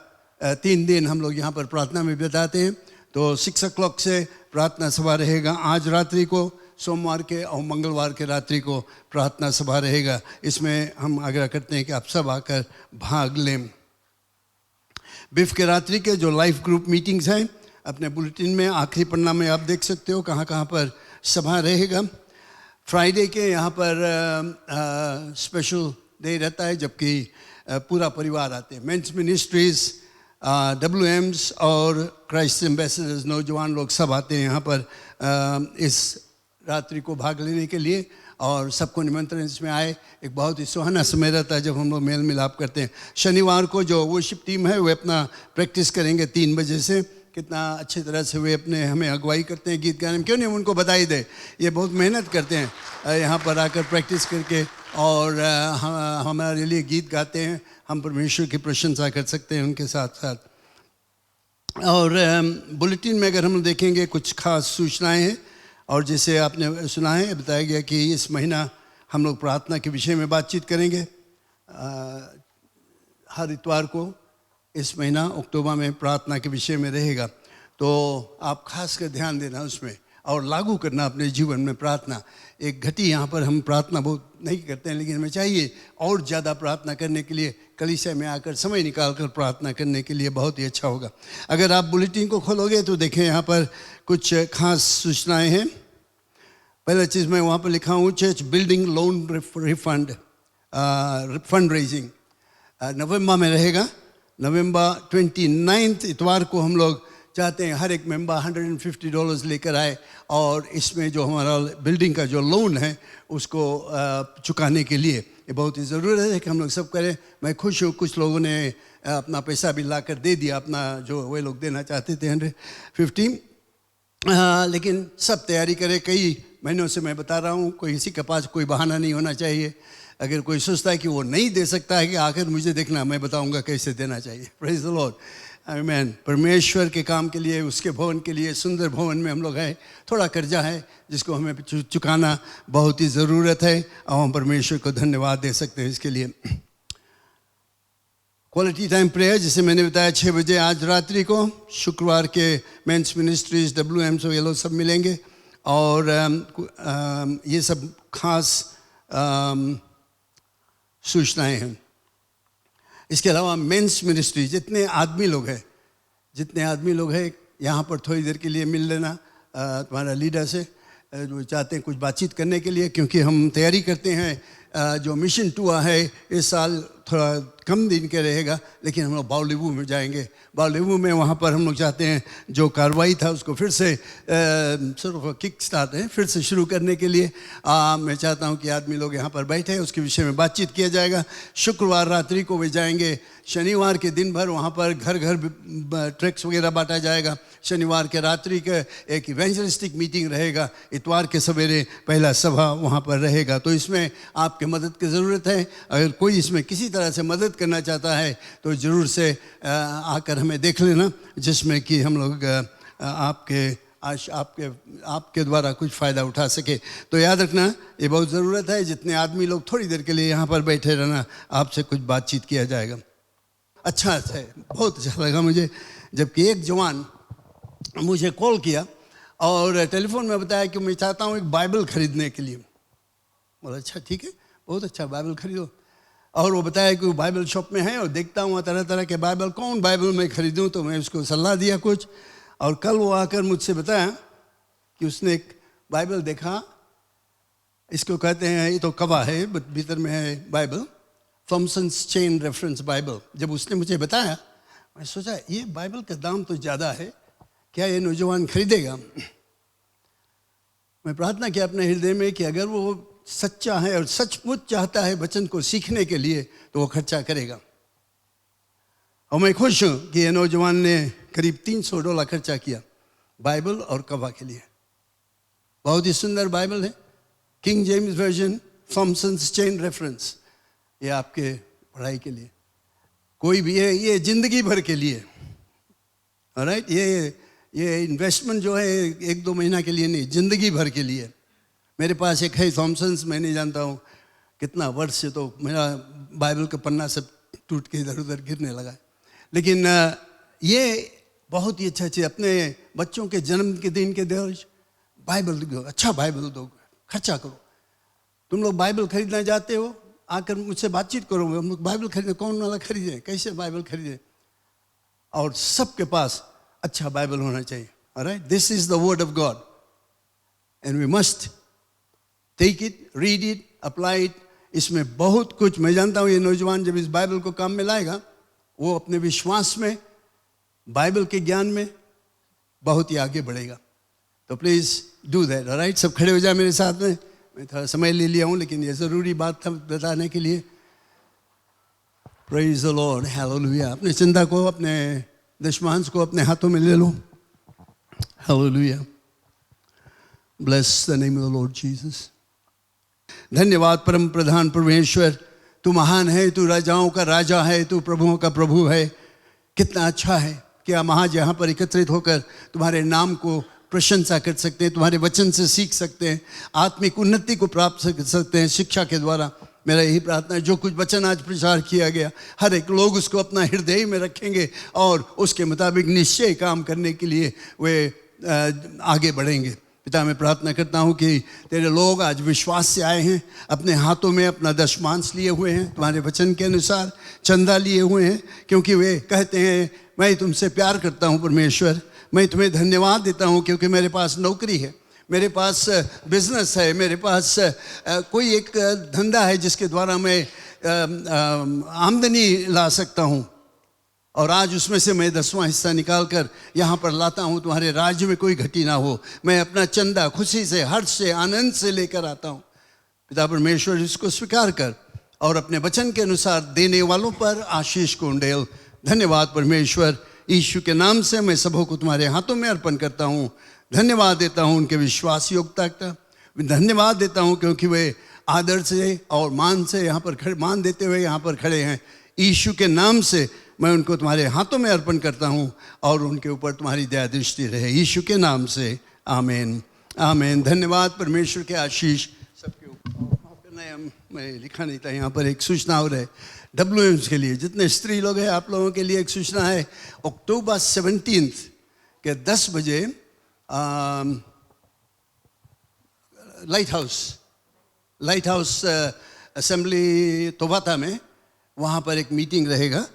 3 दिन हम लोग यहाँ पर प्रार्थना में बिताते हैं। तो 6 o'clock से प्रार्थना सभा रहेगा आज रात्रि को, सोमवार के और मंगलवार के रात्रि को प्रार्थना सभा रहेगा। इसमें हम आग्रह करते हैं कि आप सब आकर भाग लें। बिफ के रात्रि के जो लाइफ ग्रुप मीटिंग्स हैं अपने बुलेटिन में आखिरी पन्ना में आप देख सकते हो कहाँ कहाँ पर सभा रहेगा। फ्राइडे के यहाँ पर स्पेशल डे रहता है जबकि पूरा परिवार आते हैं। मेंस मिनिस्ट्रीज, WMs और क्राइस्ट एम्बेसडर्स, नौजवान लोग सब आते हैं यहाँ पर इस रात्रि को भाग लेने के लिए और सबको निमंत्रण इसमें आए। एक बहुत ही सुहाना समय रहता है जब हम लोग मेल मिलाप करते हैं। शनिवार को जो वर्शिप टीम है वे अपना प्रैक्टिस करेंगे 3 बजे से। कितना अच्छी तरह से वे अपने हमें अगुवाई करते हैं गीत गाने में। क्यों नहीं उनको बधाई दे। ये बहुत मेहनत करते हैं यहाँ पर आकर प्रैक्टिस करके और हमारे लिए गीत गाते हैं। हम परमेश्वर की प्रशंसा कर सकते हैं उनके साथ साथ। और बुलेटिन में अगर हम देखेंगे कुछ खास सूचनाएं हैं। और जैसे आपने सुना है, बताया गया कि इस महीना हम लोग प्रार्थना के विषय में बातचीत करेंगे। हर इतवार को इस महीना अक्टूबर में प्रार्थना के विषय में रहेगा, तो आप खास कर ध्यान देना उसमें और लागू करना अपने जीवन में प्रार्थना। एक घटी यहाँ पर हम प्रार्थना बहुत नहीं करते हैं, लेकिन हमें चाहिए और ज़्यादा प्रार्थना करने के लिए कलीसिया में आकर समय निकाल कर प्रार्थना करने के लिए बहुत ही अच्छा होगा। अगर आप बुलेटिन को खोलोगे तो देखें यहाँ पर कुछ खास सूचनाएं हैं। पहला चीज़ मैं वहाँ पर लिखा हूँ, church building loan refund fund raising नवंबर में रहेगा। नवंबर 29 इतवार को हम लोग चाहते हैं हर एक मेंबर $150 लेकर आए और इसमें जो हमारा बिल्डिंग का जो लोन है उसको चुकाने के लिए ये बहुत ही ज़रूरत है कि हम लोग सब करें। मैं खुश हूँ, कुछ लोगों ने अपना पैसा भी ला कर दे दिया, अपना जो वे लोग देना चाहते थे 150, लेकिन सब तैयारी करें। कई महीनों से मैं बता रहा हूँ, कोई किसी के पास कोई बहाना नहीं होना चाहिए। अगर कोई सोचता है कि वो नहीं दे सकता है कि आखिर मुझे देखना, मैं बताऊँगा कैसे देना चाहिए। प्रेज़ द लॉर्ड, आमीन। परमेश्वर के काम के लिए, उसके भवन के लिए, सुंदर भवन में हम लोग हैं। थोड़ा कर्जा है जिसको हमें चुकाना बहुत ही ज़रूरत है और हम परमेश्वर को धन्यवाद दे सकते हैं इसके लिए। क्वालिटी टाइम प्रेयर, जिसे मैंने बताया 6 बजे आज रात्रि को, शुक्रवार के मेंस मिनिस्ट्रीज WM से ये लोग सब मिलेंगे और ये सब खास सूचनाएं हैं। इसके अलावा मेंस मिनिस्ट्री, जितने आदमी लोग हैं यहाँ पर थोड़ी देर के लिए मिल लेना तुम्हारा लीडर से, जो चाहते हैं कुछ बातचीत करने के लिए, क्योंकि हम तैयारी करते हैं। जो मिशन टूर है इस साल थोड़ा कम दिन के रहेगा, लेकिन हम लोग बावलीवू में जाएंगे। बावलीवू में वहाँ पर हम लोग चाहते हैं जो कार्रवाई था उसको फिर से किक स्टार्ट है, फिर से शुरू करने के लिए मैं चाहता हूँ कि आदमी लोग यहाँ पर बैठे, उसके विषय में बातचीत किया जाएगा। शुक्रवार रात्रि को वे जाएंगे। शनिवार के दिन भर वहाँ पर घर घर ट्रैक्स वगैरह बांटा जाएगा। शनिवार के रात्रि के एक इवेंजलिस्टिक मीटिंग रहेगा। इतवार के सवेरे पहला सभा वहाँ पर रहेगा। तो इसमें आपके मदद की ज़रूरत है। अगर कोई इसमें किसी तरह से मदद करना चाहता है तो ज़रूर से आकर हमें देख लेना, जिसमें कि हम लोग आपके द्वारा कुछ फ़ायदा उठा सके। तो याद रखना, ये बहुत ज़रूरत है। जितने आदमी लोग थोड़ी देर के लिए यहाँ पर बैठे रहना, आपसे कुछ बातचीत किया जाएगा। अच्छा है, बहुत अच्छा लगा मुझे जबकि एक जवान मुझे कॉल किया और टेलीफोन में बताया कि मैं चाहता हूँ एक बाइबल ख़रीदने के लिए। बोला अच्छा ठीक है, बहुत अच्छा, बाइबल खरीदो। और वो बताया कि वो बाइबल शॉप में है और देखता हूँ तरह तरह के बाइबल, कौन बाइबल मैं ख़रीदूँ। तो मैं उसको सलाह दिया कुछ, और कल वो आकर मुझसे बताया कि उसने एक बाइबल देखा, इसको कहते हैं, ये तो कवा है बट भीतर में है Bible, Thomson's chain reference Bible. जब उसने मुझे बताया, मैं सोचा ये बाइबल का दाम तो ज़्यादा है, क्या ये नौजवान खरीदेगा। मैं प्रार्थना किया अपने हृदय में कि अगर वो सच्चा है और सचमुच चाहता है वचन को सीखने के लिए तो वो खर्चा करेगा। और मैं खुश हूँ कि ये नौजवान ने करीब $300 खर्चा किया बाइबल और कवा के लिए। बहुत ही सुंदर बाइबल है, king James version, Thomson's chain reference. ये आपके पढ़ाई के लिए कोई भी है, ये जिंदगी भर के लिए। ऑलराइट, ये इन्वेस्टमेंट जो है 1-2 महीना के लिए नहीं, जिंदगी भर के लिए। मेरे पास एक है थॉमसन्स, मैं नहीं जानता हूँ कितना वर्ष से, तो मेरा बाइबल का पन्ना सब टूट के इधर उधर गिरने लगा है। लेकिन ये बहुत ही अच्छा चीज़, अपने बच्चों के जन्म के दिन के दिन बाइबल दो, अच्छा बाइबल दो, खर्चा करो। तुम लोग बाइबल खरीदना चाहते हो, आकर मुझसे बातचीत करो, हम लोग बाइबल खरीदें, कौन वाला खरीदें, कैसे बाइबल खरीदें। और सबके पास अच्छा बाइबल होना चाहिए। Alright, this is the word of God and we must take it, read it, apply it. इसमें बहुत कुछ, मैं जानता हूँ ये नौजवान जब इस बाइबल को काम में लाएगा, वो अपने विश्वास में, बाइबल के ज्ञान में बहुत ही आगे बढ़ेगा। तो प्लीज़ डू दैट। ऑलराइट, सब खड़े हो जाए मेरे साथ में। मैं थोड़ा समय ले लिया हूँ, लेकिन ये ज़रूरी बात था बताने के लिए। Praise the Lord, hallelujah. अपने चिंता को, अपने दशमांश को अपने हाथों में ले लो। Hallelujah, bless the name of the Lord Jesus. धन्यवाद परम प्रधान परमेश्वर, तू महान है, तू राजाओं का राजा है, तू प्रभुओं का प्रभु है। कितना अच्छा है कि हम आज यहाँ पर एकत्रित होकर तुम्हारे नाम को प्रशंसा कर सकते हैं, तुम्हारे वचन से सीख सकते हैं, आत्मिक उन्नति को प्राप्त कर सकते हैं शिक्षा के द्वारा। मेरा यही प्रार्थना है, जो कुछ वचन आज प्रचार किया गया, हर एक लोग उसको अपना हृदय में रखेंगे और उसके मुताबिक निश्चय काम करने के लिए वे आगे बढ़ेंगे। पिता, मैं प्रार्थना करता हूँ कि तेरे लोग आज विश्वास से आए हैं, अपने हाथों में अपना दशमांश लिए हुए हैं, तुम्हारे वचन के अनुसार चंदा लिए हुए हैं, क्योंकि वे कहते हैं मैं तुमसे प्यार करता हूँ परमेश्वर, मैं तुम्हें धन्यवाद देता हूँ क्योंकि मेरे पास नौकरी है, मेरे पास बिजनेस है, मेरे पास कोई एक धंधा है जिसके द्वारा मैं आमदनी ला सकता हूँ, और आज उसमें से मैं 10वां हिस्सा निकाल कर यहाँ पर लाता हूँ। तुम्हारे राज्य में कोई घटी ना हो, मैं अपना चंदा खुशी से, हर्ष से, आनंद से लेकर आता हूँ। पिता परमेश्वर, इसको स्वीकार कर और अपने वचन के अनुसार देने वालों पर आशीष को उंडेल। धन्यवाद परमेश्वर, यीशु के नाम से मैं सबों को तुम्हारे हाथों में अर्पण करता हूँ। धन्यवाद देता हूँ उनके विश्वास योग्यता का, धन्यवाद देता हूँ क्योंकि वे आदर से और मान से यहाँ पर खड़े, मान देते हुए यहाँ पर खड़े हैं। यीशु के नाम से मैं उनको तुम्हारे हाथों में अर्पण करता हूँ और उनके ऊपर तुम्हारी दया दृष्टि रहे, यीशु के नाम से, आमीन आमीन। धन्यवाद, परमेश्वर के आशीष सबके ऊपर। मैं लिखा नहीं था यहाँ पर, एक सूचना और है WMs के लिए, जितने स्त्री लोग हैं आप लोगों के लिए एक सूचना है। अक्टूबर 17 के 10 बजे लाइट हाउस असेंबली तोबाता में, वहाँ पर एक मीटिंग रहेगा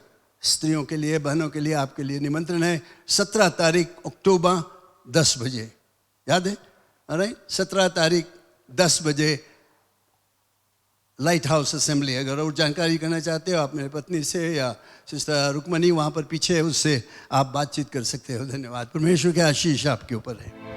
स्त्रियों के लिए, बहनों के लिए, आपके लिए निमंत्रण है। 17 तारीख अक्टूबर 10 बजे, याद है? ऑलराइट, 17 तारीख 10 बजे लाइट हाउस असेंबली। अगर और जानकारी करना चाहते हो आप मेरे पत्नी से या सिस्टर रुकमनी वहाँ पर पीछे है, उससे आप बातचीत कर सकते हो। धन्यवाद, परमेश्वर की आशीष आपके ऊपर है।